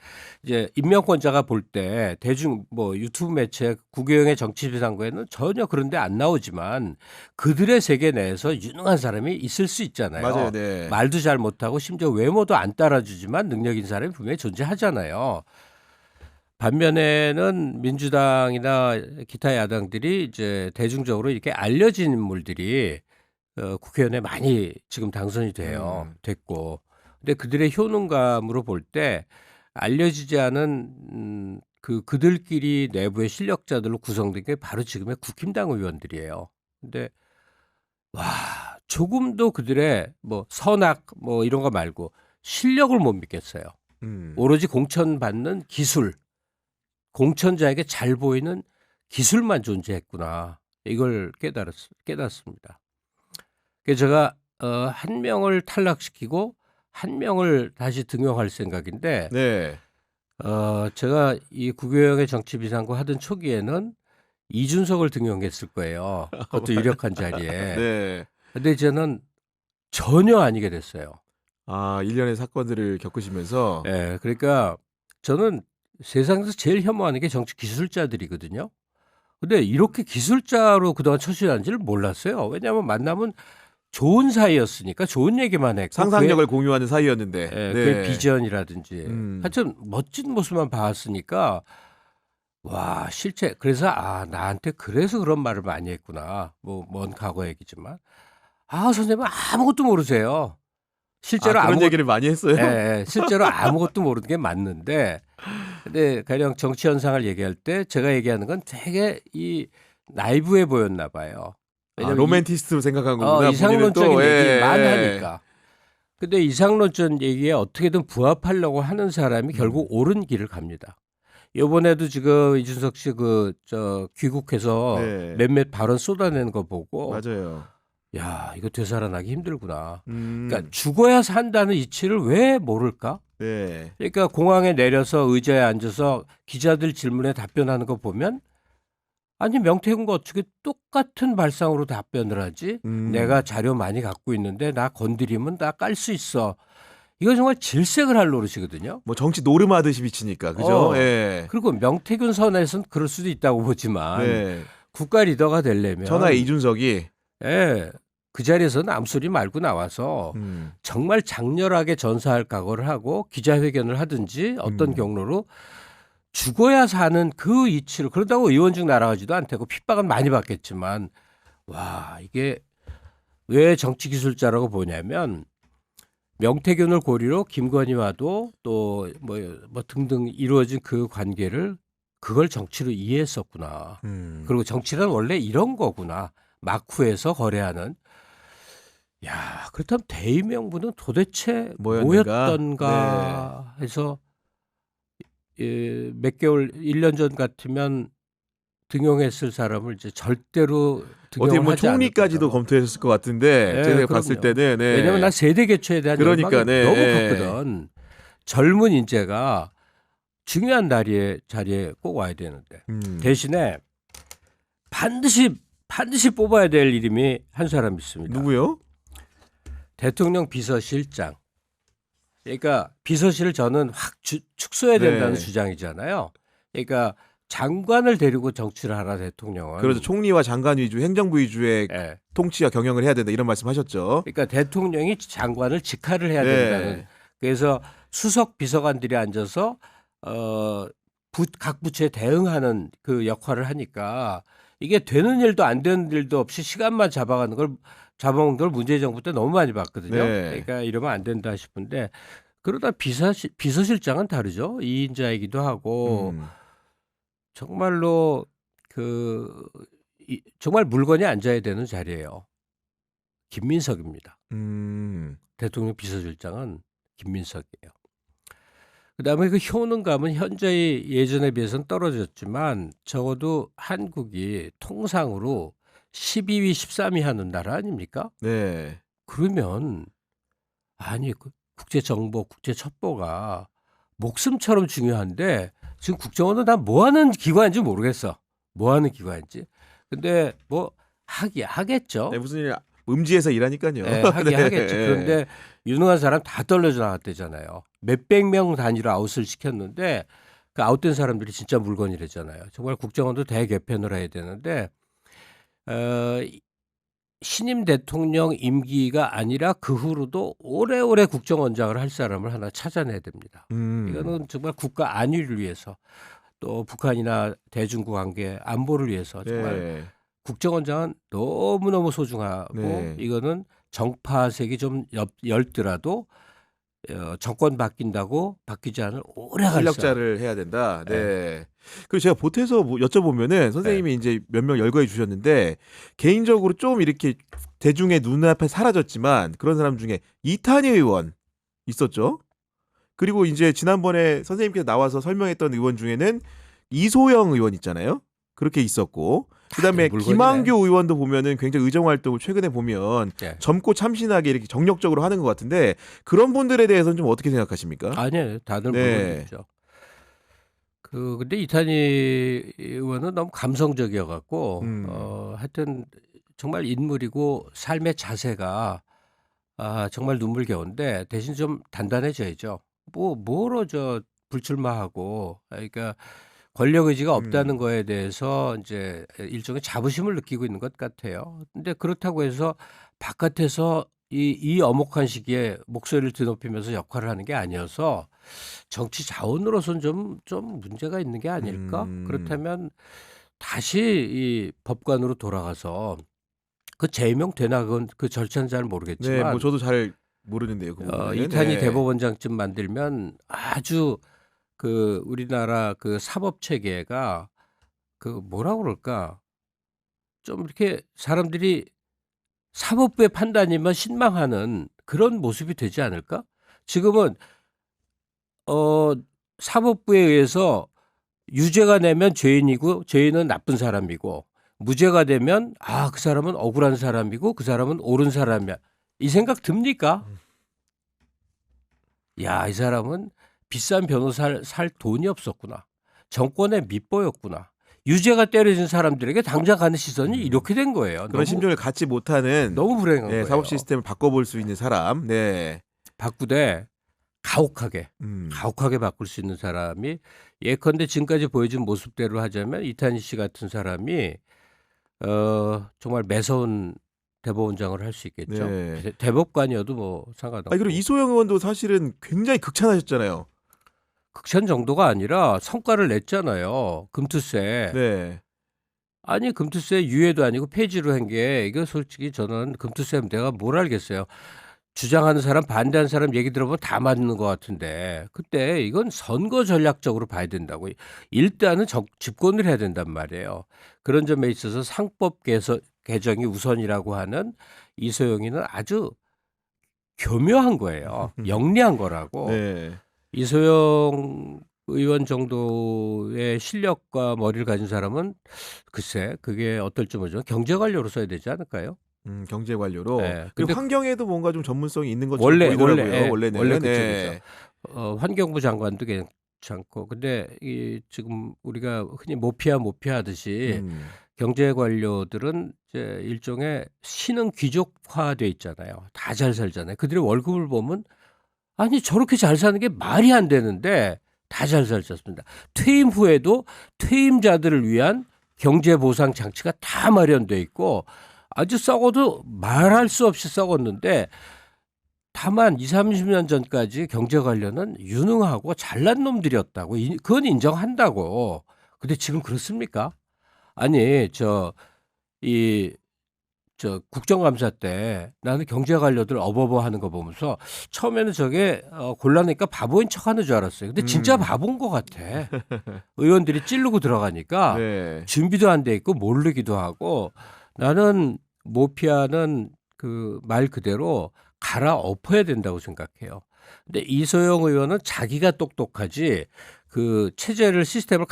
이제 임명권자가 볼 때 대중 뭐 유튜브 매체 구교영의 정치비상구에는 전혀 그런 데 안 나오지만 그들의 세계 내에서 유능한 사람이 있을 수 있잖아요. 맞아요. 네. 말도 잘 못하고 심지어 외모도 안 따라주지만 능력 있는 사람이 분명히 존재하잖아요. 반면에는 민주당이나 기타 야당들이 이제 대중적으로 이렇게 알려진 인물들이 국회의원에 많이 지금 당선이 됐고, 근데 그들의 효능감으로 볼 때 알려지지 않은 그들끼리 내부의 실력자들로 구성된 게 바로 지금의 국힘당 의원들이에요. 근데 와, 조금도 그들의 뭐 선악 뭐 이런 거 말고 실력을 못 믿겠어요. 오로지 공천받는 기술. 공천자에게 잘 보이는 기술만 존재했구나. 이걸 깨닫습니다. 그래서 제가 한 명을 탈락시키고 한 명을 다시 등용할 생각인데 네. 제가 이 구교영의 정치비상구 하던 초기에는 이준석을 등용했을 거예요. 그것도 유력한 자리에. 네. 근데 이제는 전혀 아니게 됐어요. 아, 일련의 사건들을 겪으시면서 예, 그러니까 저는 세상에서 제일 혐오하는 게 정치 기술자들이거든요. 근데 이렇게 기술자로 그동안 처신한지를 몰랐어요. 왜냐하면 만나면 좋은 사이였으니까 좋은 얘기만 했고 상상력을 공유하는 사이였는데. 그의, 네. 그의 비전이라든지 음. 하여튼 멋진 모습만 봤으니까 와 실제 그래서 나한테 그래서 그런 말을 많이 했구나. 뭐 먼 과거 얘기지만 선생님은 아무것도 모르세요. 실제로 그런 얘기를 많이 했어요. 예, 실제로 아무것도 모르는 게 맞는데, 근데 가령 정치 현상을 얘기할 때 제가 얘기하는 건 되게 이 나이브해 보였나 봐요. 왜냐면 로맨티스트로 생각한 거구나. 이상론적인 본인은 또, 얘기만 예. 하니까. 근데 이상론적 얘기에 어떻게든 부합하려고 하는 사람이 결국 옳은 길을 갑니다. 이번에도 지금 이준석 씨 귀국해서 네. 몇몇 발언 쏟아내는 거 보고 맞아요. 야, 이거 되살아나기 힘들구나. 음. 그러니까 죽어야 산다는 이치를 왜 모를까? 네. 그러니까 공항에 내려서 의자에 앉아서 기자들 질문에 답변하는 거 보면 아니 명태균과 어떻게 똑같은 발상으로 답변을 하지? 내가 자료 많이 갖고 있는데 나 건드리면 나 깔 수 있어. 이거 정말 질색을 할 노릇이거든요. 뭐 정치 노름하듯이 비치니까 그죠? 예. 그리고 명태균 선에서는 그럴 수도 있다고 보지만 네. 국가 리더가 되려면 천하의 이준석이 그 자리에서는 암소리 말고 나와서 정말 장렬하게 전사할 각오를 하고 기자회견을 하든지 어떤 경로로 죽어야 사는 그 이치를 그런다고 의원직 날아가지도 않다고 핍박은 많이 받겠지만 와 이게 왜 정치 기술자라고 보냐면 명태균을 고리로 김건희와도 또 뭐 등등 이루어진 그 관계를 그걸 정치로 이해했었구나. 그리고 정치란 원래 이런 거구나. 막후에서 거래하는. 야, 그렇다면 대의명분은 도대체 뭐였는가? 뭐였던가 해서 몇 개월, 1년 전 같으면 등용했을 사람을 이제 절대로 어떻게 등용을 뭐 하지 총리까지도 않을 거라고. 검토했을 것 같은데 네, 제가 그럼요. 봤을 때는 왜냐하면 나 세대 개최에 대한 그러니까, 열망이 네, 너무 네. 컸거든. 젊은 인재가 중요한 자리에 꼭 와야 되는데 대신에 반드시 뽑아야 될 이름이 한 사람 있습니다. 누구요? 대통령 비서실장. 그러니까 비서실을 저는 확 축소해야 된다는 네. 주장이잖아요. 그러니까 장관을 데리고 정치를 하라 대통령은. 그래서 총리와 장관 위주, 행정부 위주의 예. 통치와 경영을 해야 된다 이런 말씀하셨죠. 그러니까 대통령이 장관을 직할을 해야 네. 된다는. 그래서 수석 비서관들이 앉아서 각 부처에 대응하는 그 역할을 하니까 이게 되는 일도 안 되는 일도 없이 시간만 잡아먹는 걸 문재인 정부 때 너무 많이 봤거든요. 네. 그러니까 이러면 안 된다 싶은데 그러다 비서실장은 다르죠. 2인자이기도 하고 정말로 정말 물건이 앉아야 되는 자리예요. 김민석입니다. 대통령 비서실장은 김민석이에요. 그다음에 그 효능감은 현저히 예전에 비해서는 떨어졌지만 적어도 한국이 통상으로 12위, 13위 하는 나라 아닙니까? 네. 그러면 아니 국제 정보, 국제 첩보가 목숨처럼 중요한데 지금 국정원은 다 뭐 하는 기관인지 모르겠어. 뭐 하는 기관인지. 근데 뭐 하겠죠. 네, 무슨 일 음지에서 일하니까요. 네, 하겠죠. 네. 그런데 유능한 사람 다 떨어져 나갔대잖아요. 몇백 명 단위로 아웃을 시켰는데 그 아웃된 사람들이 진짜 물건이랬잖아요. 정말 국정원도 대개편을 해야 되는데 신임 대통령 임기가 아니라 그 후로도 오래오래 국정원장을 할 사람을 하나 찾아내야 됩니다. 이거는 정말 국가 안위를 위해서 또 북한이나 대중국 관계 안보를 위해서 정말 네. 국정원장은 너무너무 소중하고 네. 이거는 정파색이 좀 열더라도 정권 바뀌지 않을 오래갈 사람. 실력자를 해야 된다. 네. 그리고 제가 보태서 뭐 여쭤보면은 선생님이 이제 몇 명 열거해 주셨는데 개인적으로 좀 이렇게 대중의 눈앞에 사라졌지만 그런 사람 중에 이탄희 의원 있었죠. 그리고 이제 지난번에 선생님께서 나와서 설명했던 의원 중에는 이소영 의원 있잖아요. 그렇게 있었고 그다음에 물건이네. 김한규 의원도 보면은 굉장히 의정 활동을 최근에 보면 네. 젊고 참신하게 이렇게 정력적으로 하는 것 같은데 그런 분들에 대해서는 좀 어떻게 생각하십니까? 아니에요. 다들 네. 물건이죠. 근데 이탄희 의원은 너무 감성적이어 갖고 하여튼 정말 인물이고 삶의 자세가 정말 눈물겨운데 대신 좀 단단해져야죠. 뭐로 불출마하고 그러니까 권력 의지가 없다는 거에 대해서 이제 일종의 자부심을 느끼고 있는 것 같아요. 근데 그렇다고 해서 바깥에서 이 엄혹한 시기에 목소리를 드높이면서 역할을 하는 게 아니어서 정치 자원으로서는 좀 문제가 있는 게 아닐까? 그렇다면 다시 이 법관으로 돌아가서 그 제명 되나 그건 그 절차는 잘 네, 모르겠지만 뭐 저도 잘 모르는데요. 그 부분은. 이탄희 네. 대법원장쯤 만들면 아주 그 우리나라 그 사법 체계가 그 뭐라 그럴까? 좀 이렇게 사람들이 사법부의 판단이면 신망하는 그런 모습이 되지 않을까? 지금은 사법부에 의해서 유죄가 되면 죄인이고 죄인은 나쁜 사람이고 무죄가 되면 그 사람은 억울한 사람이고 그 사람은 옳은 사람이야. 이 생각 듭니까? 야, 이 사람은 비싼 변호사를 살 돈이 없었구나. 정권의 밑보였구나. 유죄가 때려진 사람들에게 당장 가는 시선이 이렇게 된 거예요. 그런 심정을 갖지 못하는 너무 불행한 네, 거예요. 사법 시스템을 바꿔볼 수 있는 사람. 네. 바꾸되 가혹하게 바꿀 수 있는 사람이 예컨대 지금까지 보여준 모습대로 하자면 이탄희 씨 같은 사람이 정말 매서운 대법원장을 할 수 있겠죠. 네. 대법관이어도 뭐 상관없고. 그리고 이소영 의원도 사실은 굉장히 극찬하셨잖아요. 극찬 정도가 아니라 성과를 냈잖아요. 금투세. 네. 아니 금투세 유예도 아니고 폐지로 한 게 이거 솔직히 저는 금투세 내가 뭘 알겠어요. 주장하는 사람 반대하는 사람 얘기 들어보면 다 맞는 것 같은데 그때 이건 선거 전략적으로 봐야 된다고. 일단은 집권을 해야 된단 말이에요. 그런 점에 있어서 상법 개정이 우선이라고 하는 이소영이는 아주 교묘한 거예요. 영리한 거라고. 네. 이소영 의원 정도의 실력과 머리를 가진 사람은 글쎄 그게 어떨지 모르지만 경제관료로 써야 되지 않을까요? 경제 관료로. 네. 그리고 근데 환경에도 뭔가 좀 전문성이 있는 것처럼 보이더라고요. 원래는. 원래 네. 그쪽이죠. 환경부 장관도 괜찮고 근데 지금 우리가 흔히 모피하듯이 경제 관료들은 이제 일종의 신흥 귀족화돼 있잖아요. 다 잘 살잖아요. 그들의 월급을 보면 아니 저렇게 잘 사는 게 말이 안 되는데 다 잘 살았습니다. 퇴임 후에도 퇴임자들을 위한 경제 보상 장치가 다 마련돼 있고 아주 썩어도 말할 수 없이 썩었는데 다만 20, 30년 전까지 경제 관련은 유능하고 잘난 놈들이었다고 그건 인정한다고. 근데 지금 그렇습니까? 아니 국정감사 때 나는 경제 관료들 어버버 하는 거 보면서 처음에는 저게 곤란하니까 바보인 척하는 줄 알았어요. 근데 진짜 바본 것 같아. 의원들이 찌르고 들어가니까 네. 준비도 안 돼 있고 모르기도 하고 나는 모피아는 그 말 그대로 갈아엎어야 된다고 생각해요. 근데 이소영 의원은 자기가 똑똑하지 그 체제를 시스템을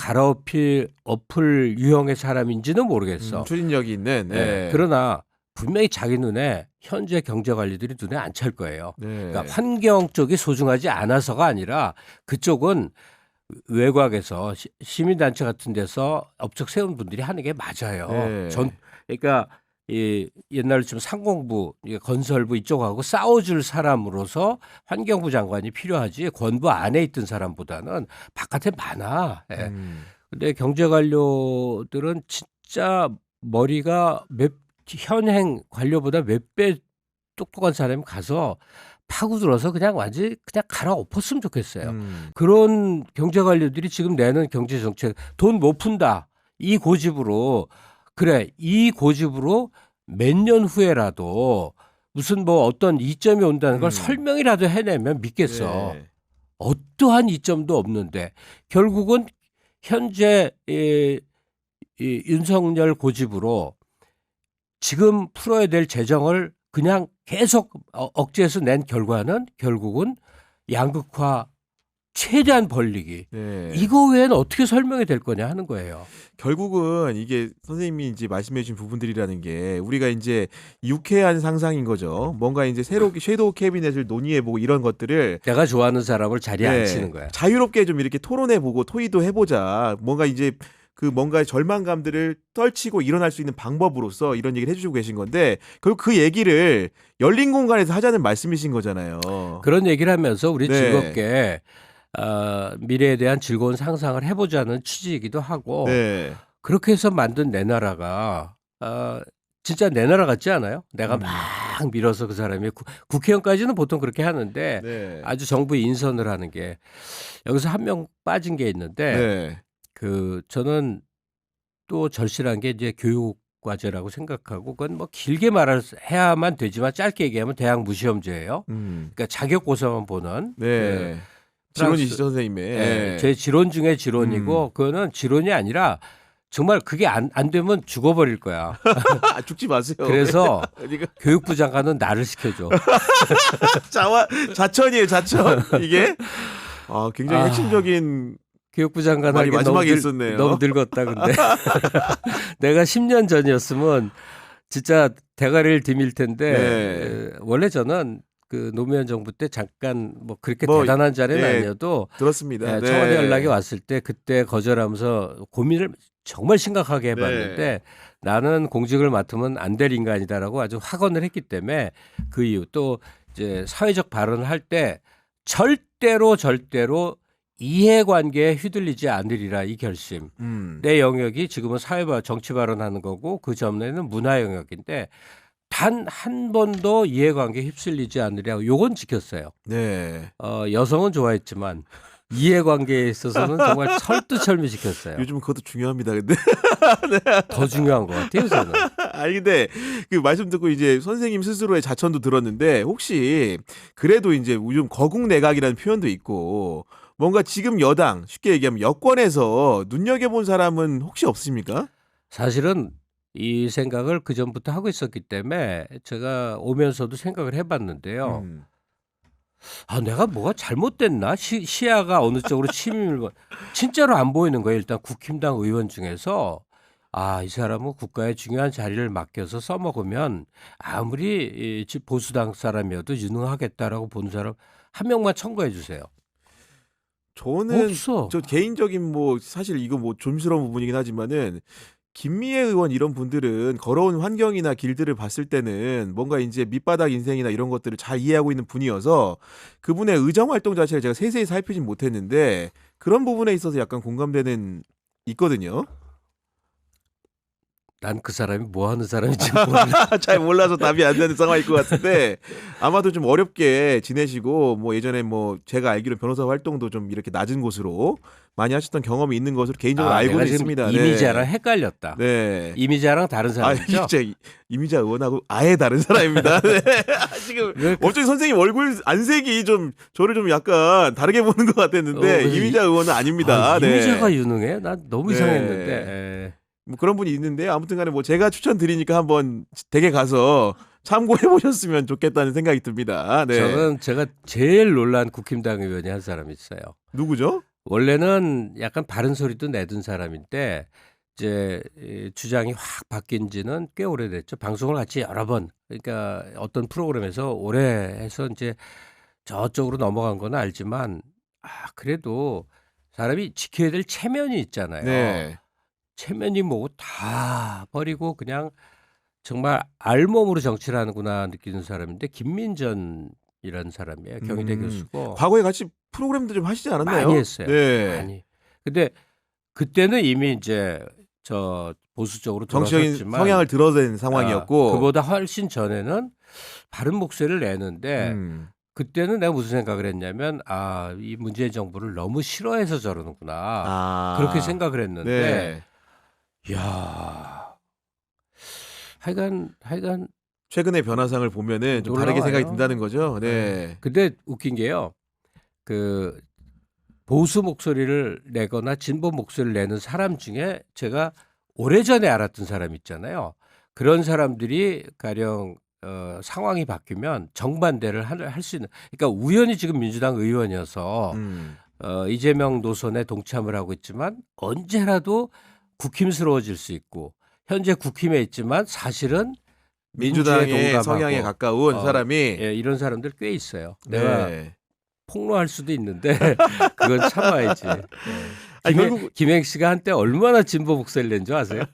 엎을 유형의 사람인지는 모르겠어. 추진력이 있는. 네. 네. 그러나 분명히 자기 눈에 현재 경제 관리들이 눈에 안 찰 거예요. 네. 그러니까 환경 쪽이 소중하지 않아서가 아니라 그쪽은 외곽에서 시민단체 같은 데서 업적 세운 분들이 하는 게 맞아요. 네. 그러니까 이 옛날로 좀 상공부, 건설부 이쪽하고 싸워줄 사람으로서 환경부 장관이 필요하지 권부 안에 있던 사람보다는 바깥에 많아. 예. 근데 경제 관료들은 진짜 머리가 현행 관료보다 몇 배 똑똑한 사람이 가서 파고들어서 그냥 완전히 그냥 갈아엎었으면 좋겠어요. 그런 경제 관료들이 지금 내는 경제 정책 돈 못 푼다. 이 고집으로 그래 이 고집으로 몇 년 후에라도 무슨 뭐 어떤 이점이 온다는 걸 설명이라도 해내면 믿겠어. 네. 어떠한 이점도 없는데 결국은 현재 이 윤석열 고집으로 지금 풀어야 될 재정을 그냥 계속 억제해서 낸 결과는 결국은 양극화 최대한 벌리기. 네. 이거 외에는 어떻게 설명이 될 거냐 하는 거예요. 결국은 이게 선생님이 이제 말씀해 주신 부분들이라는 게 우리가 이제 유쾌한 상상인 거죠. 뭔가 이제 새롭게 섀도우 캐비넷을 논의해 보고 이런 것들을 내가 좋아하는 사람을 자리에 네, 앉히는 거야. 자유롭게 좀 이렇게 토론해 보고 토의도 해 보자. 뭔가 이제 그 뭔가의 절망감들을 떨치고 일어날 수 있는 방법으로서 이런 얘기를 해주시고 계신 건데 결국 그 얘기를 열린 공간에서 하자는 말씀이신 거잖아요. 그런 얘기를 하면서 우리 네. 즐겁게 미래에 대한 즐거운 상상을 해보자는 취지이기도 하고 네. 그렇게 해서 만든 내 나라가 진짜 내 나라 같지 않아요? 내가 막 밀어서 그 사람이 국회의원까지는 보통 그렇게 하는데 네. 아주 정부 인선을 하는 게 여기서 한 명 빠진 게 있는데 네. 그 저는 또 절실한 게 이제 교육 과제라고 생각하고 그건 뭐 길게 해야만 되지만 짧게 얘기하면 대학 무시험제예요. 그러니까 자격 고사만 보는. 네. 그 지론이시죠, 선생님의. 네. 제 지론 중에 지론이고 그거는 지론이 아니라 정말 그게 안 되면 죽어버릴 거야. 죽지 마세요. 그래서 이거 교육부 장관은 나를 시켜줘. 자천이에요, 자천. 이게 굉장히 핵심적인 교육부 장관 말이 하기 마지막에 있었네요. 너무 늙었다 근데. 내가 10년 전이었으면 진짜 대가리를 디밀 텐데 네. 원래 저는 그 노무현 정부 때 잠깐 뭐 그렇게 뭐, 대단한 자리는 네, 아니어도 들었습니다. 네. 청와대 연락이 왔을 때 그때 거절하면서 고민을 정말 심각하게 해봤는데 네. 나는 공직을 맡으면 안 될 인간이다라고 아주 확언을 했기 때문에 그 이후 또 이제 사회적 발언을 할 때 절대로 이해관계에 휘둘리지 않으리라 이 결심. 내 영역이 지금은 정치 발언하는 거고 그 전에는 문화 영역인데 단 한 번도 이해관계에 휩쓸리지 않으리라 요건 지켰어요. 네. 여성은 좋아했지만 이해관계에 있어서는 정말 철두철미 지켰어요. 요즘은 그것도 중요합니다. 근데 더 중요한 것 같아요, 저는. 아니 근데 그 말씀 듣고 이제 선생님 스스로의 자천도 들었는데 혹시 그래도 이제 요즘 거국 내각이라는 표현도 있고 뭔가 지금 여당 쉽게 얘기하면 여권에서 눈여겨본 사람은 혹시 없습니까? 사실은 이 생각을 그 전부터 하고 있었기 때문에 제가 오면서도 생각을 해봤는데요. 내가 뭐가 잘못됐나? 시야가 어느 쪽으로 침입을 진짜로 안 보이는 거예요. 일단 국힘당 의원 중에서 이 사람은 국가의 중요한 자리를 맡겨서 써먹으면 아무리 보수당 사람이어도 유능하겠다라고 보는 사람 한 명만 청구해 주세요. 저는 없어. 저 개인적인 뭐 사실 이거 뭐 좀스러운 부분이긴 하지만은 김미애 의원 이런 분들은 걸어온 환경이나 길들을 봤을 때는 뭔가 이제 밑바닥 인생이나 이런 것들을 잘 이해하고 있는 분이어서 그분의 의정 활동 자체를 제가 세세히 살피진 못했는데 그런 부분에 있어서 약간 공감되는 있거든요. 난 그 사람이 뭐 하는 사람인지 몰라. 잘 몰라서 답이 안 되는 상황일 것 같은데 아마도 좀 어렵게 지내시고 뭐 예전에 뭐 제가 알기로 변호사 활동도 좀 이렇게 낮은 곳으로 많이 하셨던 경험이 있는 것으로 개인적으로 알고는 내가 지금 있습니다. 이미자랑 헷갈렸다. 네. 이미자랑 다른 사람이죠. 진짜 이미자 의원하고 아예 다른 사람입니다. 네. 지금 갑자기 선생님 얼굴 안색이 좀 저를 좀 약간 다르게 보는 것 같았는데 이미자 의원은 아닙니다. 네. 이미자가 유능해? 난 너무 네. 이상했는데. 뭐 그런 분이 있는데 아무튼간에 뭐 제가 추천드리니까 한번 댁에 가서 참고해 보셨으면 좋겠다는 생각이 듭니다. 네. 저는 제가 제일 놀란 국힘당 의원이 한 사람이 있어요. 누구죠? 원래는 약간 바른 소리도 내던 사람인데 이제 주장이 확 바뀐 지는 꽤 오래됐죠. 방송을 같이 여러 번 그러니까 어떤 프로그램에서 오래 해서 이제 저쪽으로 넘어간 건 알지만 그래도 사람이 지켜야 될 체면이 있잖아요. 네. 체면이 뭐고 다 버리고 그냥 정말 알몸으로 정치를 하는구나 느끼는 사람인데 김민전이라는 사람이에요. 경희대 교수고 과거에 같이 프로그램도 좀 하시지 않았나요? 많이 했어요. 네. 많이. 근데 그때는 이미 이제 저 보수 쪽으로 정치적인 돌아섰지만 성향을 드러낸 상황이었고. 그보다 훨씬 전에는 바른 목소리를 내는데 음. 그때는 내가 무슨 생각을 했냐면 이 문재인 정부를 너무 싫어해서 저러는구나. 그렇게 생각을 했는데 네. 야 하여간 최근의 변화상을 보면은 좀 다르게 놀라워요. 생각이 든다는 거죠. 네. 근데 웃긴 게요. 그 보수 목소리를 내거나 진보 목소리를 내는 사람 중에 제가 오래전에 알았던 사람 있잖아요. 그런 사람들이 가령 상황이 바뀌면 정반대를 할 수 있는. 그러니까 우연히 지금 민주당 의원이어서 이재명 노선에 동참을 하고 있지만 언제라도 국힘스러워질 수 있고 현재 국힘에 있지만 사실은 민주에 민주당의 동감하고 성향에 가까운 사람이 예, 이런 사람들 꽤 있어요. 내가 네. 폭로할 수도 있는데 그건 참아야지. 네. 아니, 결국 김행 씨가 한때 얼마나 진보 목소리를 낸 줄 아세요?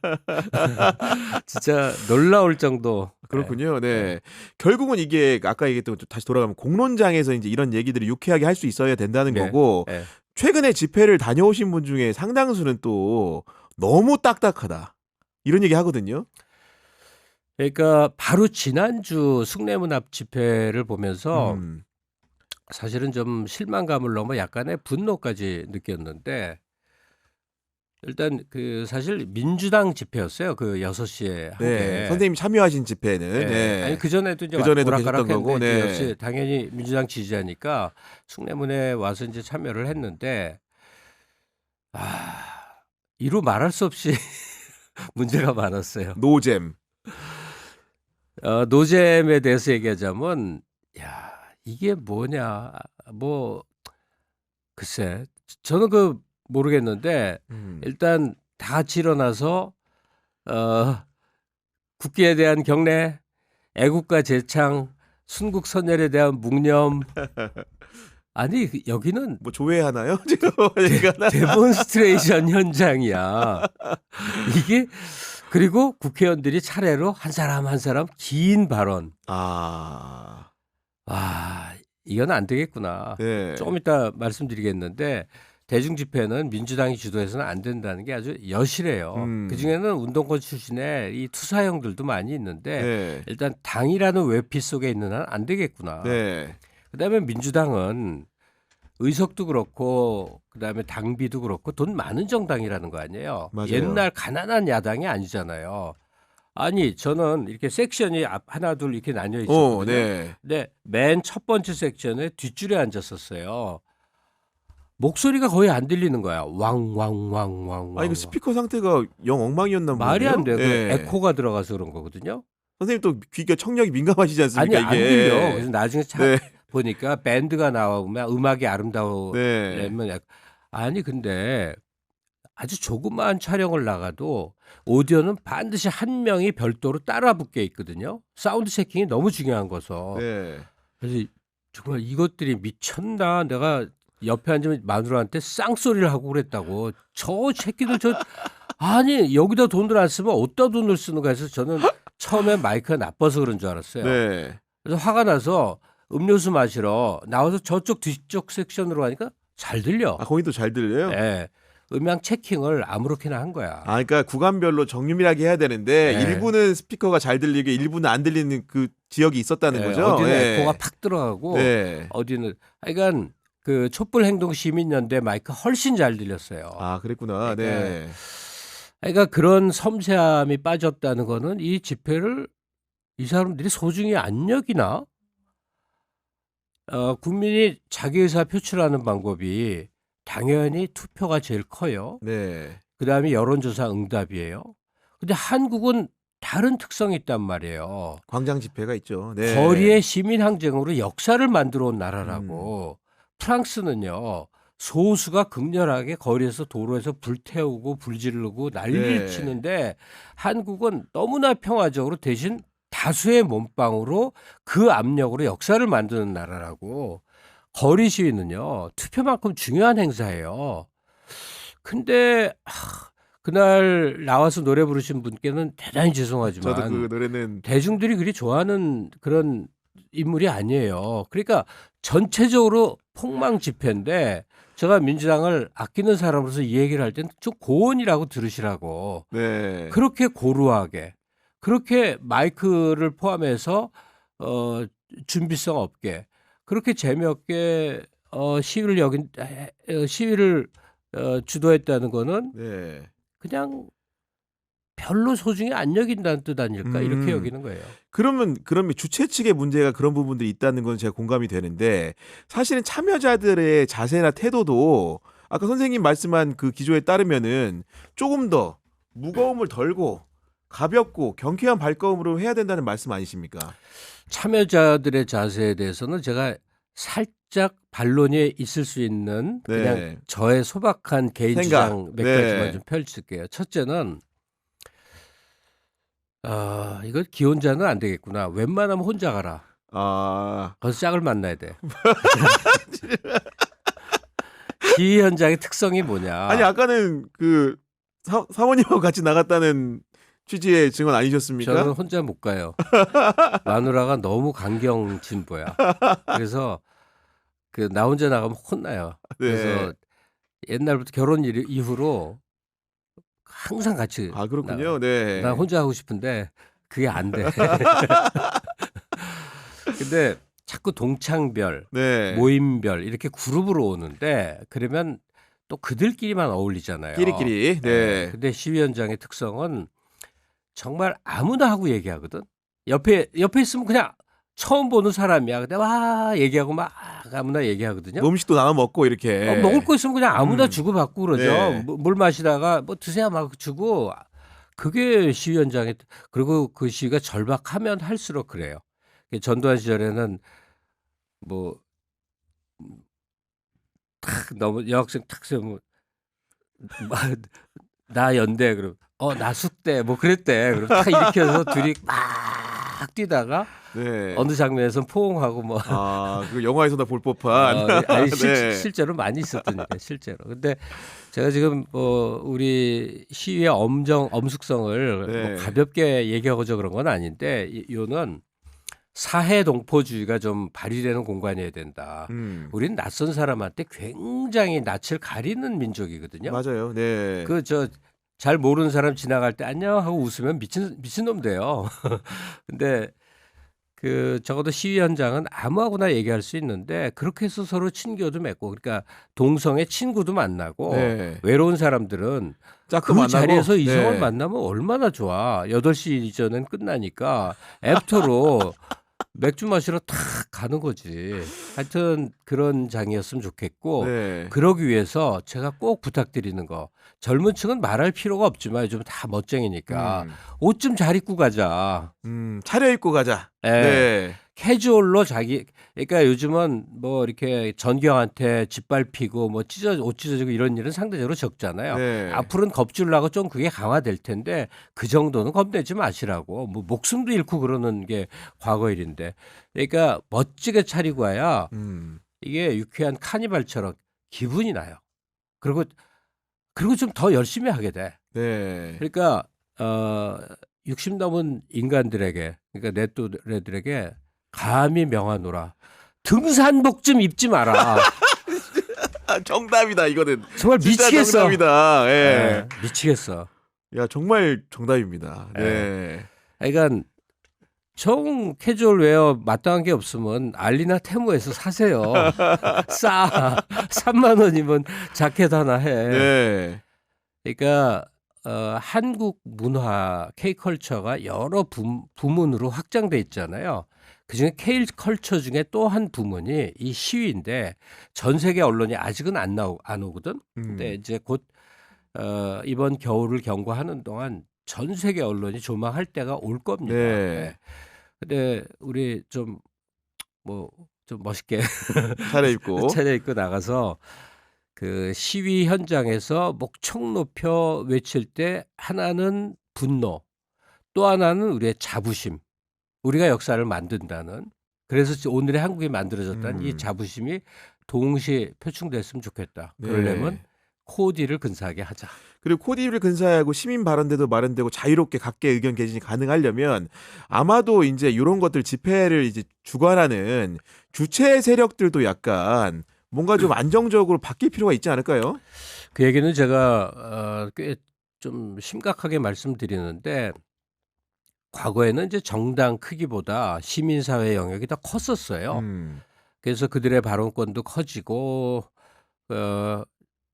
진짜 놀라울 정도. 그렇군요. 네. 결국은 이게 아까 얘기했던 것 다시 돌아가면 공론장에서 이제 이런 얘기들을 유쾌하게 할 수 있어야 된다는 네. 거고 네. 최근에 집회를 다녀오신 분 중에 상당수는 또 너무 딱딱하다. 이런 얘기 하거든요. 그러니까 바로 지난주 숭례문 앞 집회를 보면서 사실은 좀 실망감을 넘어 약간의 분노까지 느꼈는데 일단 그 사실 민주당 집회였어요. 그 6시에 한 네. 게. 선생님이 참여하신 집회는 네. 네. 아니 그전에도 이제 그전에도 오락가락 계셨던 거고, 했는데 네. 역시 당연히 민주당 지지자니까 숭례문에 와서 이제 참여를 했는데 이루 말할 수 없이 문제가 많았어요. 노잼. 노잼에 대해서 얘기하자면 야 이게 뭐냐 뭐 글쎄 저는 그 모르겠는데 일단 다 같이 일어나서 국기에 대한 경례, 애국가 제창, 순국 선열에 대한 묵념. 아니 여기는 뭐 조회하나요? 지금 얘기가 데몬스트레이션 현장이야. 이게 그리고 국회의원들이 차례로 한 사람 한 사람 긴 발언. 이건 안 되겠구나. 네. 조금 이따 말씀드리겠는데 대중 집회는 민주당이 주도해서는 안 된다는 게 아주 여실해요. 그중에는 운동권 출신의 이 투사형들도 많이 있는데 네. 일단 당이라는 외피 속에 있는 한 안 되겠구나. 네. 그다음에 민주당은 의석도 그렇고 그다음에 당비도 그렇고 돈 많은 정당이라는 거 아니에요. 맞아요. 옛날 가난한 야당이 아니잖아요. 아니 저는 이렇게 섹션이 하나 둘 이렇게 나뉘어 있었거든요. 네. 근데 맨 첫 번째 섹션에 뒷줄에 앉았었어요. 목소리가 거의 안 들리는 거야. 왕왕왕왕. 아니 그 스피커 상태가 영 엉망이었나 보네요. 말이 안 돼. 그 네. 에코가 들어가서 그런 거거든요. 선생님 또 귀가 청력이 민감하시지 않습니까? 아니 안 이게. 들려. 그래서 나중에 네. 보니까 밴드가 나오면 음악이 네. 아름다우려면 아니 근데 아주 조그마한 촬영을 나가도 오디오는 반드시 한 명이 별도로 따라 붙게 있거든요. 사운드 체킹이 너무 중요한 거서. 네. 그래서 정말 이것들이 미쳤나. 내가 옆에 앉으면 마누라한테 쌍소리를 하고 그랬다고. 저 새끼들 아니 여기다 돈을 안 쓰면 어디다 돈을 쓰는가 해서 저는 처음에 마이크가 나빠서 그런 줄 알았어요. 네. 그래서 화가 나서 음료수 마시러 나와서 저쪽 뒤쪽 섹션으로 가니까 잘 들려. 거기도 잘 들려요? 네. 음향 체킹을 아무렇게나 한 거야. 그러니까 구간별로 정유밀하게 해야 되는데 네. 일부는 스피커가 잘 들리게 일부는 안 들리는 그 지역이 있었다는 거죠. 어디는 네. 에코가 팍 들어가고 네. 어디는 하여간 그 촛불행동 시민연대 마이크 훨씬 잘 들렸어요. 그랬구나. 네. 그러니까 그런 섬세함이 빠졌다는 거는 이 집회를 이 사람들이 소중히 안 여기나? 국민이 자기 의사 표출하는 방법이 당연히 투표가 제일 커요. 네. 그다음에 여론조사 응답이에요. 근데 한국은 다른 특성이 있단 말이에요. 광장 집회가 있죠. 네. 거리의 시민 항쟁으로 역사를 만들어 온 나라라고. 프랑스는요. 소수가 극렬하게 거리에서 도로에서 불태우고 불지르고 난리를 네. 치는데 한국은 너무나 평화적으로 대신 다수의 몸빵으로 그 압력으로 역사를 만드는 나라라고. 거리 시위는요. 투표만큼 중요한 행사예요. 근데 그날 나와서 노래 부르신 분께는 대단히 죄송하지만 저도 그 노래는 대중들이 그리 좋아하는 그런 인물이 아니에요. 그러니까 전체적으로 폭망 집회인데 제가 민주당을 아끼는 사람으로서 이 얘기를 할 때는 좀 고언이라고 들으시라고. 네. 그렇게 고루하게 그렇게 마이크를 포함해서 준비성 없게 그렇게 재미없게 시위를 주도했다는 거는 네. 그냥 별로 소중히 안 여긴다는 뜻 아닐까 이렇게 여기는 거예요. 그러면 주최 측의 문제가 그런 부분들이 있다는 건 제가 공감이 되는데 사실은 참여자들의 자세나 태도도 아까 선생님 말씀한 그 기조에 따르면은 조금 더 무거움을 덜고 가볍고 경쾌한 발걸음으로 해야 된다는 말씀 아니십니까? 참여자들의 자세에 대해서는 제가 살짝 반론이 있을 수 있는 그냥 네. 저의 소박한 개인 생각. 주장 몇 네. 가지만 좀 펼칠게요. 첫째는 이거 기혼자는 안 되겠구나. 웬만하면 혼자 가라. 아, 거기서 짝을 만나야 돼. 시위 현장의 특성이 뭐냐? 아니 아까는 그 사모님하고 같이 나갔다는 취지의 증언 아니셨습니까? 저는 혼자 못 가요. 마누라가 너무 강경 진보야. 그래서 그 나 혼자 나가면 혼나요. 네. 그래서 옛날부터 결혼 이후로 항상 같이 아 그렇군요. 나가요. 네. 나 혼자 하고 싶은데 그게 안 돼. 근데 자꾸 동창별, 네. 모임별 이렇게 그룹으로 오는데 그러면 또 그들끼리만 어울리잖아요. 끼리끼리. 네. 근데 시위 현장의 특성은 정말 아무나 하고 얘기하거든. 옆에 있으면 그냥 처음 보는 사람이야. 근데 와 얘기하고 막 아무나 얘기하거든요. 음식도 나눠 먹고 이렇게. 먹을 거 있으면 그냥 아무나 음. 주고받고 그러죠. 네. 물 마시다가 뭐 드세요 막 주고 그게 시위 현장에 그리고 그 시위가 절박하면 할수록 그래요. 전두환 시절에는 뭐 탁 너무 여학생 탁 세우면 나 연대 그럼 나 숙대 뭐 그랬대. 그럼 탁 일으켜서 둘이 막 뛰다가 네. 어느 장면에선 포옹하고 뭐 아, 그 영화에서나 볼 법한. 아니 네. 실제로 많이 있었던 일이에요. 실제로. 근데 제가 지금 우리 시위의 엄숙성을 네. 뭐 가볍게 얘기하고자 그런 건 아닌데 이거는 사회 동포주의가 좀 발휘되는 공간이어야 된다. 우리는 낯선 사람한테 굉장히 낯을 가리는 민족이거든요. 맞아요. 네. 그 잘 모르는 사람 지나갈 때 안녕 하고 웃으면 미친놈 돼요. 근데 그 적어도 시위 현장은 아무하고나 얘기할 수 있는데 그렇게 해서 서로 친교도 맺고 그러니까 동성애 친구도 만나고 네. 외로운 사람들은 짝도 그 만나고. 자리에서 이성을 네. 만나면 얼마나 좋아. 8시 이전엔 끝나니까 애프터로 맥주 마시러 탁 가는 거지. 하여튼 그런 장이었으면 좋겠고 네. 그러기 위해서 제가 꼭 부탁드리는 거 젊은 층은 말할 필요가 없지만 요즘 다 멋쟁이니까 옷 좀 잘 입고 가자. 차려입고 가자. 예. 네. 캐주얼로 그러니까 요즘은 뭐 이렇게 전경한테 짓밟히고 뭐 옷 찢어지고 이런 일은 상대적으로 적잖아요. 네. 앞으로는 겁줄라고 좀 그게 강화될 텐데 그 정도는 겁내지 마시라고. 뭐 목숨도 잃고 그러는 게 과거 일인데. 그러니까 멋지게 차리고 와야 이게 유쾌한 카니발처럼 기분이 나요. 그리고 좀 더 열심히 하게 돼. 네. 그러니까 60 넘은 인간들에게 그러니까 내 또래들에게 감히 명하노라. 등산복 좀 입지 마라. 정답이다 이거는. 정말 진짜 미치겠어. 정답이다. 예. 미치겠어. 야 정말 정답입니다. 네. 그러니까 정 캐주얼 웨어 마땅한 게 없으면 알리나 테무에서 사세요. 싸. 3만 원이면 자켓 하나 해. 네. 그러니까 한국 문화 K컬처가 여러 부문으로 확장돼 있잖아요. 그중에 K컬처 중에 또 한 부문이 이 시위인데 전 세계 언론이 아직은 안 오거든. 근데 이제 곧 이번 겨울을 경과하는 동안 전 세계 언론이 조망할 때가 올 겁니다. 네. 근데 우리 좀 멋있게 차려입고. 차려입고 나가서 그 시위 현장에서 목청 높여 외칠 때 하나는 분노, 또 하나는 우리의 자부심. 우리가 역사를 만든다는. 그래서 오늘의 한국이 만들어졌다는 이 자부심이 동시에 표충됐으면 좋겠다. 그러려면 코디를 근사하게 하자. 그리고 코디를 근사하고 시민 발언대도 마련되고 자유롭게 각계 의견 개진이 가능하려면 아마도 이제 이런 것들 집회를 이제 주관하는 주체 세력들도 약간 뭔가 좀 안정적으로 바뀔 필요가 있지 않을까요? 그 얘기는 제가 꽤 좀 심각하게 말씀드리는데 과거에는 이제 정당 크기보다 시민사회 영역이 더 컸었어요. 음. 그래서 그들의 발언권도 커지고 어,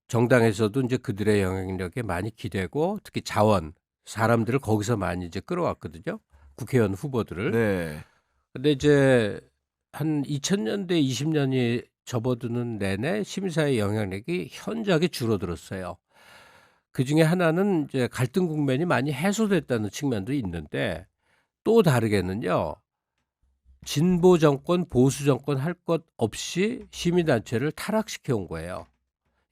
정당에서도 이제 그들의 영향력에 많이 기대고 특히 자원 사람들을 거기서 많이 이제 끌어왔거든요. 국회의원 후보들을. 네. 근데 이제 한 2000년대 20년이 접어드는 내내 시민사회 영향력이 현저하게 줄어들었어요. 그 중에 하나는 이제 갈등 국면이 많이 해소됐다는 측면도 있는데 또 다르게는요. 진보 정권, 보수 정권 할 것 없이 시민단체를 타락시켜 온 거예요.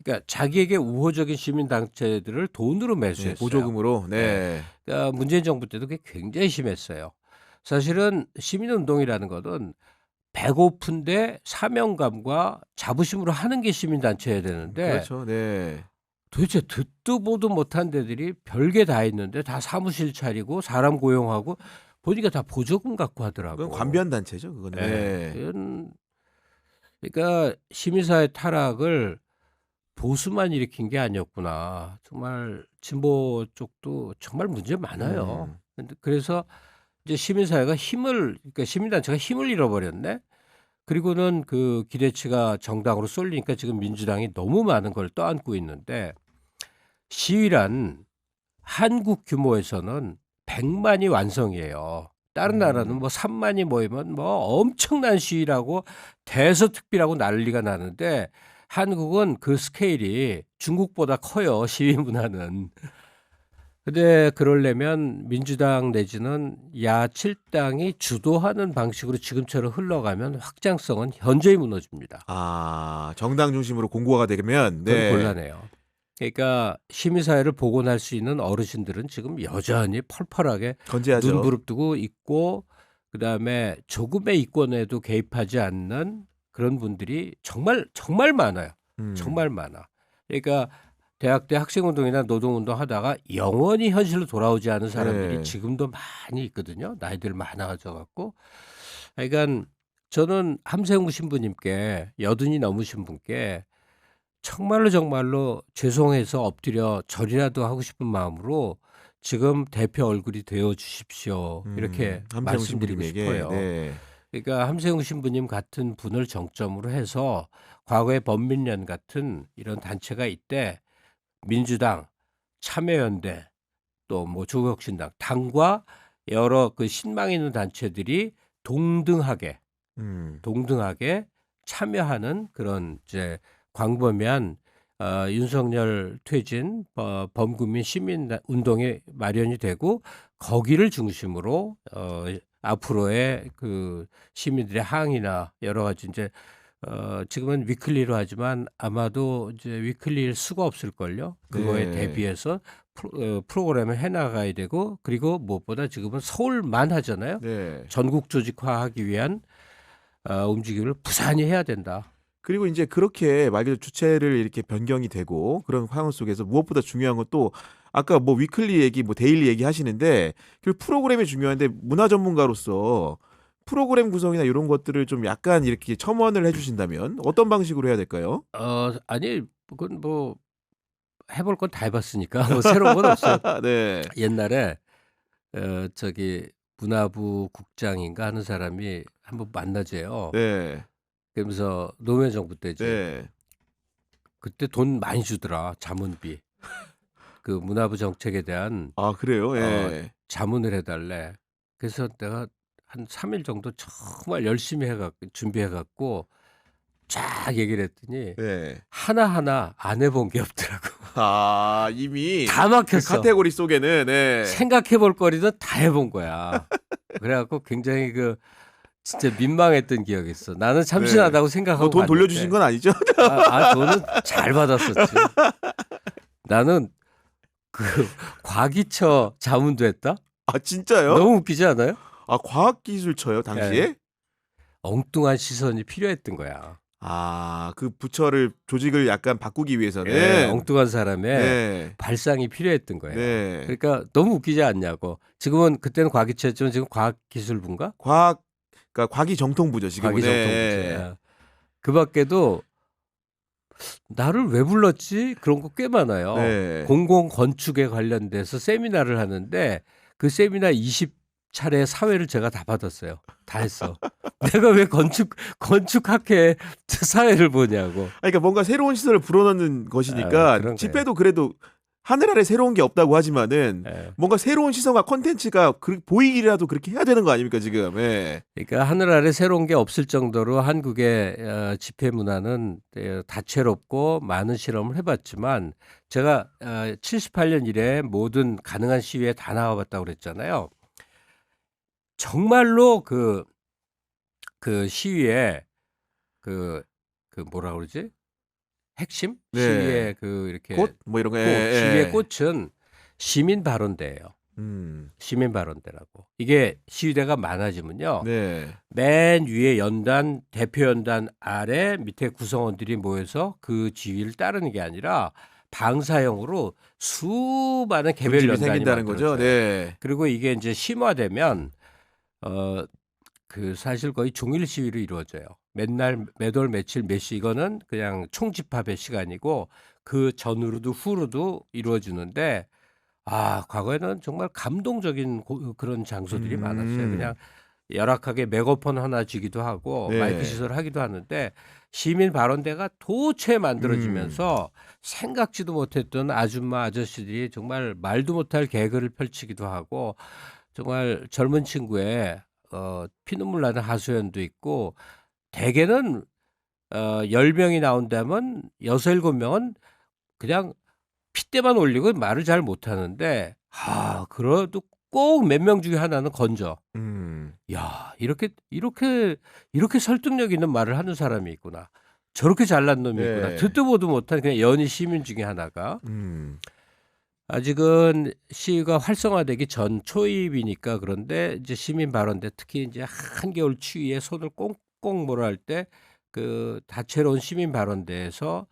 그러니까 자기에게 우호적인 시민단체들을 돈으로 네, 매수했어요. 보조금으로. 네. 그러니까 문재인 정부 때도 그게 굉장히 심했어요. 사실은 시민운동이라는 것은 배고픈데 사명감과 자부심으로 하는 게 시민단체여야 되는데 그렇죠. 네. 도대체 듣도 보도 못한 데들이 별게 다 있는데 다 사무실 차리고 사람 고용하고 보니까 다 보조금 갖고 하더라고. 그건 관변 단체죠, 그거는. 네. 그러니까 시민사회 타락을 보수만 일으킨 게 아니었구나. 정말 진보 쪽도 정말 문제 많아요. 그래서 이제 시민사회가 그러니까 시민단체가 힘을 잃어버렸네. 그리고는 그 기대치가 정당으로 쏠리니까 지금 민주당이 너무 많은 걸 떠안고 있는데 시위란 한국 규모에서는 100만이 완성이에요. 다른 나라는 뭐 3만이 모이면 뭐 엄청난 시위라고 대서특비라고 난리가 나는데 한국은 그 스케일이 중국보다 커요. 시위 문화는. 근데 그러려면 민주당 내지는 야7당이 주도하는 방식으로 지금처럼 흘러가면 확장성은 현저히 무너집니다. 아, 정당 중심으로 공고가 되면 그건 네. 곤란해요. 그러니까 시민사회를 복원할 수 있는 어르신들은 지금 여전히 펄펄하게 건재하죠. 눈 부릅뜨고 있고 그다음에 조금의 이권에도 개입하지 않는 그런 분들이 정말 정말 많아요. 정말 많아. 그러니까 대학 때 학생운동이나 노동운동 하다가 영원히 현실로 돌아오지 않은 사람들이 네. 지금도 많이 있거든요. 나이들 많아져 갖고. 그러니까 저는 함세웅 신부님께 80이 넘으신 분께 정말로 죄송해서 엎드려 절이라도 하고 싶은 마음으로 지금 대표 얼굴이 되어 주십시오. 이렇게 함세웅 말씀드리고 신부님에게. 싶어요. 네. 그러니까 함세웅 신부님 같은 분을 정점으로 해서 과거에 범민련 같은 이런 단체가 있대. 민주당, 참여연대, 또 뭐 조국혁신당, 당과 여러 그 신망 있는 단체들이 동등하게 참여하는 그런 이제 광범위한 윤석열 퇴진 범국민 시민 운동이 마련이 되고 거기를 중심으로 앞으로의 그 시민들의 항의나 여러 가지 이제 지금은 위클리로 하지만 아마도 이제 위클리일 수가 없을걸요. 그거에 네. 대비해서 프로그램을 해나가야 되고 그리고 무엇보다 지금은 서울만 하잖아요. 네. 전국 조직화하기 위한 움직임을 부산히 해야 된다. 그리고 이제 그렇게 말 그대로 주체를 이렇게 변경이 되고 그런 상황 속에서 무엇보다 중요한 건 또 아까 뭐 위클리 얘기, 뭐 데일리 얘기 하시는데 그 프로그램이 중요한데 문화 전문가로서 프로그램 구성이나 이런 것들을 좀 약간 이렇게 첨언을 해주신다면 어떤 방식으로 해야 될까요? 아니 그건 뭐 해볼 건 다 해봤으니까 뭐 새로운 건 없어요. 네. 옛날에 저기 문화부 국장인가 하는 사람이 한번 만나재요. 네. 그러면서 노무현 정부 때지. 네. 그때 돈 많이 주더라. 자문비. 그 문화부 정책에 대한 아, 그래요? 예. 자문을 해달래. 그래서 내가 한 3일 정도 정말 열심히 준비해갖고 쫙 얘기를 했더니 네. 하나하나 안 해본 게 없더라고. 아, 이미 다 그 막혔어. 카테고리 속에는 네. 생각해볼 거리는 다 해본 거야. 그래갖고 굉장히 그 진짜 민망했던 기억이 있어. 나는 참신하다고 생각하고 뭐 돈 갔는데. 돌려주신 건 아니죠? 돈은 잘 받았었지. 나는 그 과기처 자문도 했다. 아, 진짜요? 너무 웃기지 않아요? 아, 과학기술처요, 당시에? 엉뚱한 시선이 필요했던 거야. 그 부처를 조직을 약간 바꾸기 위해서는 예, 엉뚱한 사람의 네. 발상이 필요했던 거예요. 네. 그러니까 너무 웃기지 않냐고. 지금은 그때는 과기처였지만 지금 과학기술부인가? 그러니까 과기정통부죠, 지금은. 과기정통부지. 네. 예. 그 밖에도 나를 왜 불렀지? 그런 거 꽤 많아요. 네. 공공 건축에 관련돼서 세미나를 하는데 그 세미나 20차례 사회를 제가 다 받았어요. 다 했어. 내가 왜 건축학회 사회를 보냐고. 그러니까 뭔가 새로운 시설을 불어넣는 것이니까 그런 거예요. 집회도 그래도 하늘 아래 새로운 게 없다고 하지만은 예. 뭔가 새로운 시선과 컨텐츠가 보이기라도 그렇게 해야 되는 거 아닙니까 지금? 예. 그러니까 하늘 아래 새로운 게 없을 정도로 한국의 집회 문화는 다채롭고 많은 실험을 해봤지만 제가 78년 이래 모든 가능한 시위에 다 나와봤다고 그랬잖아요. 정말로 그 시위에 그 뭐라 그러지? 핵심? 네. 시위의 그 이렇게 꽃 뭐 이런 거. 시위의 꽃은 시민 발언대예요. 시민 발언대라고. 이게 시위대가 많아지면요. 네. 맨 위에 연단, 대표 연단 아래 밑에 구성원들이 모여서 그 지휘를 따르는 게 아니라 방사형으로 수많은 개별 분집이 연단이 생긴다는 거죠. 만들어져요. 네. 그리고 이게 이제 심화되면 사실 거의 종일 시위로 이루어져요. 맨날 매월 며칠 몇 시 이거는 그냥 총집합의 시간이고 그 전후로도 후로도 이루어지는데 과거에는 정말 감동적인 그런 장소들이 많았어요. 그냥 열악하게 메가폰 하나 쥐기도 하고 네. 마이크 시설을 하기도 하는데 시민 발언대가 도처에 만들어지면서 생각지도 못했던 아줌마 아저씨들이 정말 말도 못할 개그를 펼치기도 하고 정말 젊은 친구의 피눈물 나는 하소연도 있고 대개는 10명이 나온다면 6, 7명은 그냥 핏대만 올리고 말을 잘 못하는데 그래도 꼭 몇 명 중에 하나는 건져. 야, 이렇게 설득력 있는 말을 하는 사람이 있구나. 저렇게 잘난 놈이 네. 있구나. 듣도 보도 못한 그냥 연희 시민 중에 하나가. 아직은 시위가 활성화되기 전 초입이니까 그런데 이제 시민 발언대 특히 이제 한겨울 추위에 손을 꽁꽁 몰아 할 때 그 다채로운 시민 발언대에서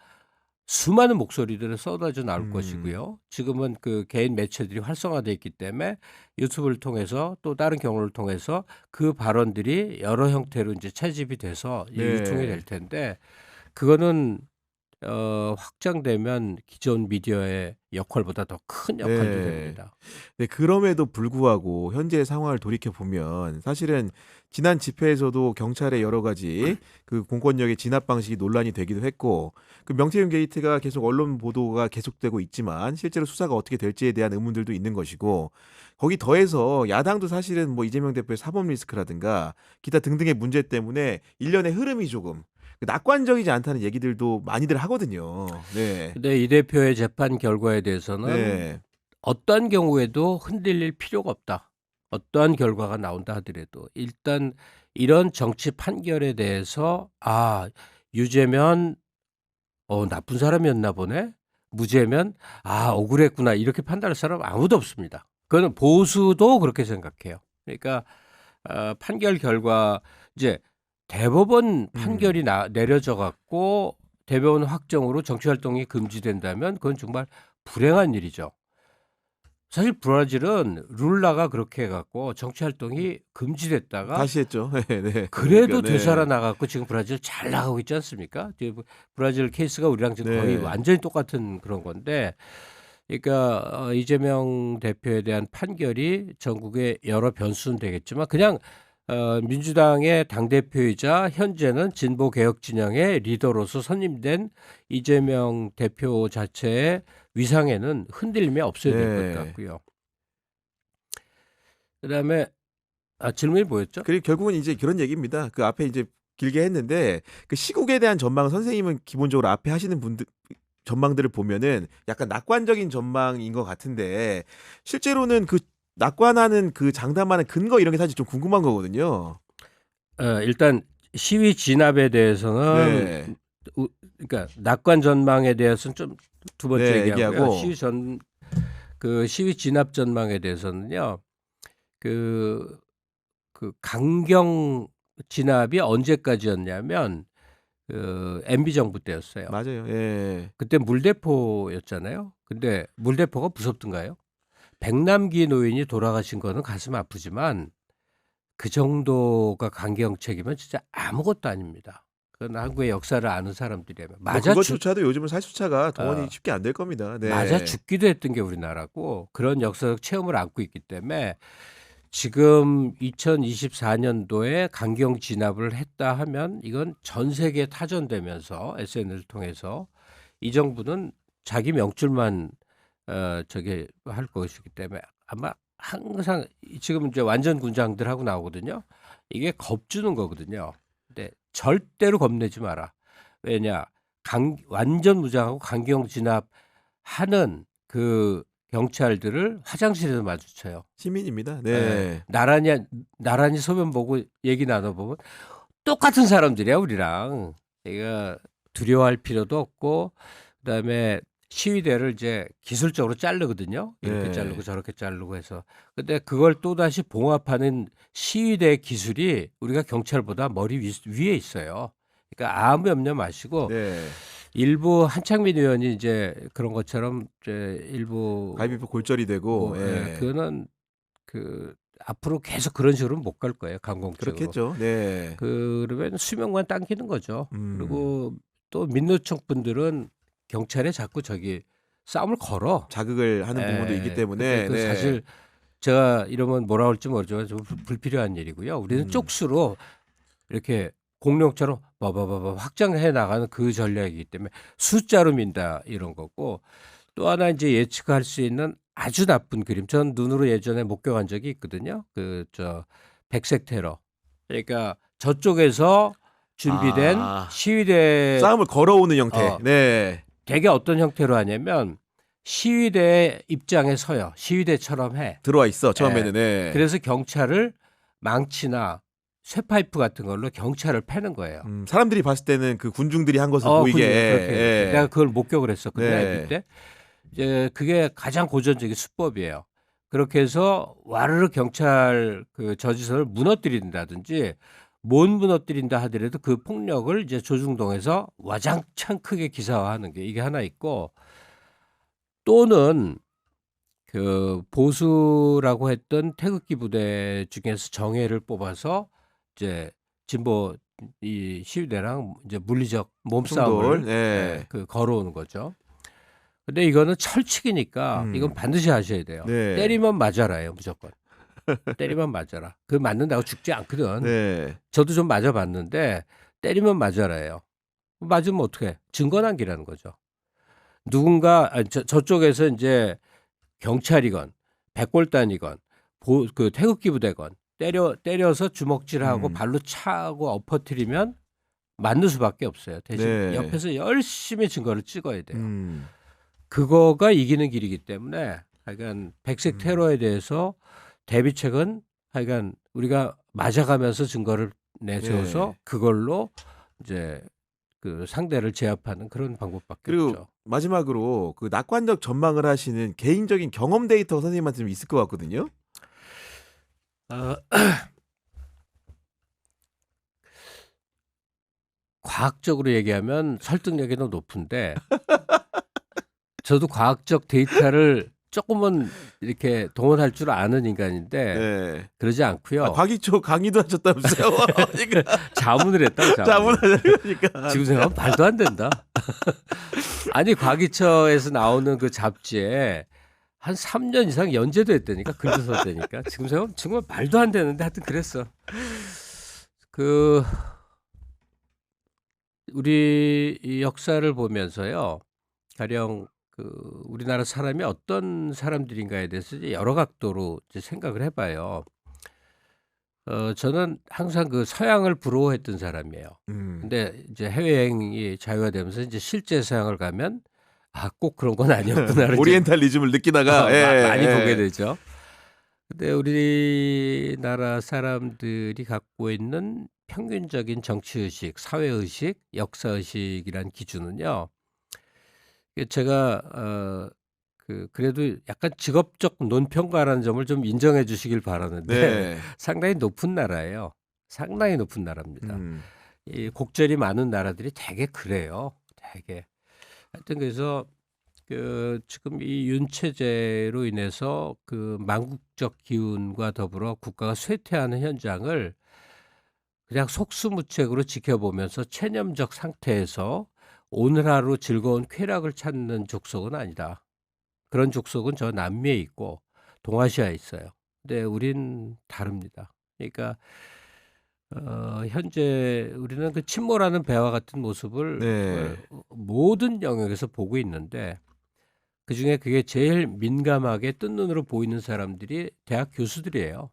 수많은 목소리들을 쏟아져 나올 것이고요. 지금은 그 개인 매체들이 활성화되어 있기 때문에 유튜브를 통해서 또 다른 경로를 통해서 그 발언들이 여러 형태로 이제 채집이 돼서 네. 유통이 될 텐데 그거는 확장되면 기존 미디어의 역할보다 더 큰 역할도 네. 됩니다. 네, 그럼에도 불구하고 현재 상황을 돌이켜 보면 사실은 지난 집회에서도 경찰의 여러 가지 그 공권력의 진압 방식이 논란이 되기도 했고 그 명태균 게이트가 계속 언론 보도가 계속되고 있지만 실제로 수사가 어떻게 될지에 대한 의문들도 있는 것이고 거기 더해서 야당도 사실은 뭐 이재명 대표의 사법 리스크라든가 기타 등등의 문제 때문에 일련의 흐름이 조금 낙관적이지 않다는 얘기들도 많이들 하거든요. 네. 근데 이 대표의 재판 결과에 대해서는 네. 어떠한 경우에도 흔들릴 필요가 없다. 어떠한 결과가 나온다 하더라도 일단 이런 정치 판결에 대해서 유죄면 나쁜 사람이었나 보네. 무죄면 억울했구나. 이렇게 판단할 사람 아무도 없습니다. 그거는 보수도 그렇게 생각해요. 그러니까 판결 결과 이제 대법원 판결이 내려져 갖고 대법원 확정으로 정치 활동이 금지된다면 그건 정말 불행한 일이죠. 사실 브라질은 룰라가 그렇게 해갖고 정치 활동이 금지됐다가 다시 했죠. 네, 네. 그래도 그러니까, 되살아나갖고 지금 브라질 잘 나가고 있지 않습니까? 브라질 케이스가 우리랑 지금 거의 네. 완전히 똑같은 그런 건데, 그러니까 이재명 대표에 대한 판결이 전국에 여러 변수는 되겠지만 그냥 민주당의 당대표이자 현재는 진보개혁 진영의 리더로서 선임된 이재명 대표 자체의 위상에는 흔들림이 없어야 될 것 네. 같고요. 그다음에 질문이 뭐였죠? 그리고 결국은 이제 그런 얘기입니다. 그 앞에 이제 길게 했는데 그 시국에 대한 전망 선생님은 기본적으로 앞에 하시는 분들 전망들을 보면은 약간 낙관적인 전망인 것 같은데 실제로는 그 낙관하는 그 장담하는 근거 이런 게 사실 좀 궁금한 거거든요. 일단 시위 진압에 대해서는 네. 그러니까 낙관 전망에 대해서는 좀 두 번째 네, 얘기하고요. 얘기하고. 시위 진압 전망에 대해서는요. 그 강경 진압이 언제까지였냐면 MB 정부 때였어요. 맞아요. 예. 그때 물대포였잖아요. 근데 물대포가 무섭던가요? 백남기 노인이 돌아가신 거는 가슴 아프지만 그 정도가 강경책이면 진짜 아무것도 아닙니다. 그건 한국의 역사를 아는 사람들이라면 뭐 맞아 그것조차도 요즘은 살수차가 동원이 어. 쉽게 안 될 겁니다. 네. 맞아 죽기도 했던 게 우리나라고 그런 역사적 체험을 안고 있기 때문에 지금 2024년도에 강경 진압을 했다 하면 이건 전 세계에 타전되면서 SNS를 통해서 이 정부는 자기 명줄만 저기 할 것이기 때문에 아마 항상 지금 이제 완전 군장들하고 나오거든요. 이게 겁주는 거거든요. 근데 절대로 겁내지 마라. 왜냐? 완전 무장하고 강경 진압하는 그 경찰들을 화장실에서 마주쳐요. 시민입니다. 예. 네. 나란히 소변 보고 얘기 나눠보면 똑같은 사람들이야 우리랑. 이거 두려워할 필요도 없고 그다음에 시위대를 이제 기술적으로 자르거든요. 이렇게 네. 자르고 저렇게 자르고 해서. 근데 그걸 또다시 봉합하는 시위대 기술이 우리가 경찰보다 머리 위에 있어요. 그러니까 아무 염려 마시고 네. 일부 한창민 의원이 이제 그런 것처럼 이제 일부 가위바위보 골절이 되고 뭐, 예. 그거는 그 앞으로 계속 그런 식으로 못 갈 거예요. 강공적으로. 그렇겠죠. 네. 그러면 수명만 당기는 거죠. 음. 그리고 또 민노총 분들은 경찰에 자꾸 저기 싸움을 걸어. 자극을 하는 부분도 있기 때문에 근데 그 네. 사실 제가 이러면 뭐라 할지 모르지만 좀 불필요한 일이고요. 우리는 음. 쪽수로 이렇게 공룡처럼 바바바바 확장해 나가는 그 전략이기 때문에 숫자로 민다 이런 거고 또 하나 이제 예측할 수 있는 아주 나쁜 그림. 전 눈으로 예전에 목격한 적이 있거든요. 그 저 백색 테러. 그러니까 저쪽에서 준비된 아. 시위대 싸움을 걸어오는 형태. 어. 네. 되게 어떤 형태로 하냐면 시위대 입장에 서요. 시위대처럼 해. 들어와 있어 처음에는. 네. 그래서 경찰을 망치나 쇠파이프 같은 걸로 경찰을 패는 거예요. 사람들이 봤을 때는 그 군중들이 한 것을 보이게. 그렇게. 예. 내가 그걸 목격을 했었거든요. 네. 그때. 이제 그게 가장 고전적인 수법이에요. 그렇게 해서 와르르 경찰 그 저지선을 무너뜨린다든지 못 무너뜨린다 하더라도 그 폭력을 이제 조중동에서 와장창 크게 기사화하는 게 이게 하나 있고 또는 그 보수라고 했던 태극기 부대 중에서 정예를 뽑아서 이제 진보 이 시위대랑 이제 물리적 몸싸움을 충돌. 네. 그 걸어오는 거죠. 근데 이거는 철칙이니까 이건 반드시 하셔야 돼요. 네. 때리면 맞아라요, 무조건. 때리면 맞아라. 그 맞는다고 죽지 않거든. 네. 저도 좀 맞아봤는데 때리면 맞아라예요. 맞으면 어떻게? 증거남기라는 거죠. 누군가 저쪽에서 이제 경찰이건 백골단이건 그 태극기 부대건 때려서 주먹질하고 발로 차고 엎어뜨리면 맞는 수밖에 없어요. 대신 네. 옆에서 열심히 증거를 찍어야 돼요. 음. 그거가 이기는 길이기 때문에 하여간 백색 테러에 대해서 대비책은 하여간 우리가 맞아가면서 증거를 내세워서 네. 그걸로 이제 그 상대를 제압하는 그런 방법밖에 그리고 없죠. 마지막으로 그 낙관적 전망을 하시는 개인적인 경험 데이터 선생님한테 좀 있을 것 같거든요. 과학적으로 얘기하면 설득력이 더 높은데 저도 과학적 데이터를 조금은 이렇게 동원할 줄 아는 인간인데 네. 그러지 않고요. 과기초 강의도 하셨다면서요. 그러니까 자문을 했다고 자문. 자문하니까. 지금 생각하면 말도 안 된다. 아니 과기처에서 나오는 그 잡지에 한 3년 이상 연재도 했다니까 글도 썼다니까 지금 생각하면 정말 말도 안 되는데 하여튼 그랬어. 그 우리 이 역사를 보면서요. 가령 그 우리나라 사람이 어떤 사람들인가에 대해서 이제 여러 각도로 이제 생각을 해봐요. 저는 항상 그 서양을 부러워했던 사람이에요. 근데 이제 해외여행이 자유화 되면서 이제 실제 서양을 가면 아, 꼭 그런 건 아니었구나를 오리엔탈리즘을 느끼다가 많이 보게 되죠. 근데 우리나라 사람들이 갖고 있는 평균적인 정치의식, 사회의식, 역사의식이란 기준은요. 제가 그래도 약간 직업적 논평가라는 점을 좀 인정해 주시길 바라는데 네. 상당히 높은 나라예요. 상당히 높은 나라입니다. 이 곡절이 많은 나라들이 되게 그래요. 되게. 하여튼 그래서 지금 이 윤 체제로 인해서 그 망국적 기운과 더불어 국가가 쇠퇴하는 현장을 그냥 속수무책으로 지켜보면서 체념적 상태에서 오늘 하루 즐거운 쾌락을 찾는 족속은 아니다. 그런 족속은 저 남미에 있고 동아시아에 있어요. 근데 우린 다릅니다. 그러니까 현재 우리는 그 침몰하는 배와 같은 모습을 네. 모든 영역에서 보고 있는데 그중에 그게 제일 민감하게 뜬 눈으로 보이는 사람들이 대학 교수들이에요.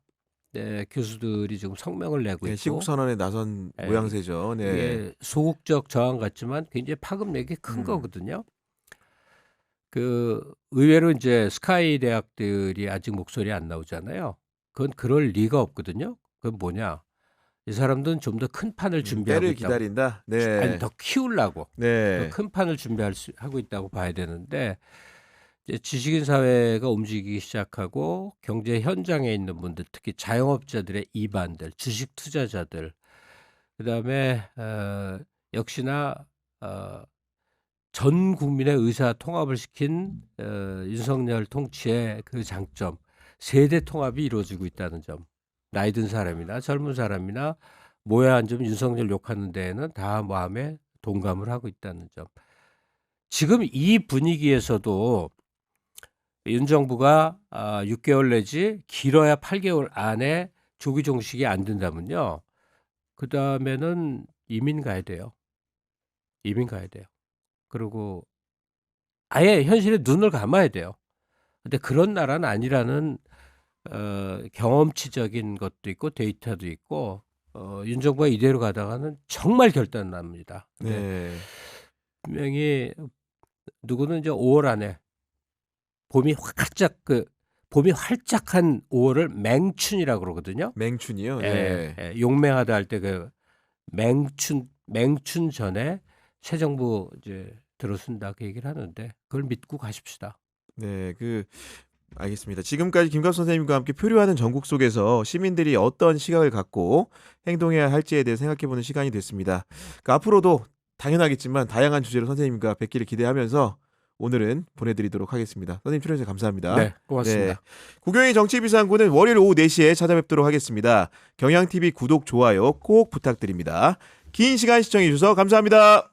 네, 교수들이 지금 성명을 내고 네, 시국 있고 선언에 나선 예, 모양새죠. 네. 이게 소극적 저항 같지만 굉장히 파급력이 큰 음. 거거든요. 그 의외로 이제 스카이 대학들이 아직 목소리 안 나오잖아요. 그건 그럴 리가 없거든요. 그건 뭐냐? 이 사람들은 좀 더 큰 판을 준비하고 때를 있다고. 기다린다. 아니 네. 더 키우려고. 더 네. 큰 판을 하고 있다고 봐야 되는데 이제 지식인 사회가 움직이기 시작하고 경제 현장에 있는 분들, 특히 자영업자들의 이반들, 주식 투자자들, 그다음에 역시나 전 국민의 의사 통합을 시킨 윤석열 통치의 그 장점, 세대 통합이 이루어지고 있다는 점. 나이 든 사람이나 젊은 사람이나 모여 앉으면 윤석열 욕하는 데에는 다 마음에 동감을 하고 있다는 점. 지금 이 분위기에서도 윤 정부가 6개월 내지 길어야 8개월 안에 조기 종식이 안 된다면요. 그다음에는 이민 가야 돼요. 이민 가야 돼요. 그리고 아예 현실에 눈을 감아야 돼요. 근데 그런 나라는 아니라는 경험치적인 것도 있고 데이터도 있고 윤 정부가 이대로 가다가는 정말 결단납니다. 근데 네. 분명히 누구는 이제 5월 안에 봄이 활짝한 5월을 맹춘이라고 그러거든요. 맹춘이요. 예, 네. 예, 용맹하다 할 때 그 맹춘 전에 새 정부 이제 들어선다 그 얘기를 하는데 그걸 믿고 가십시다. 네. 알겠습니다. 지금까지 김갑 선생님과 함께 표류하는 전국 속에서 시민들이 어떤 시각을 갖고 행동해야 할지에 대해 생각해보는 시간이 됐습니다. 앞으로도 당연하겠지만 다양한 주제로 선생님과 뵙기를 기대하면서 오늘은 보내드리도록 하겠습니다. 선생님 출연해주셔서 감사합니다. 네, 고맙습니다. 네. 구경의 정치비상구는 월요일 오후 4시에 찾아뵙도록 하겠습니다. 경향TV 구독, 좋아요 꼭 부탁드립니다. 긴 시간 시청해주셔서 감사합니다.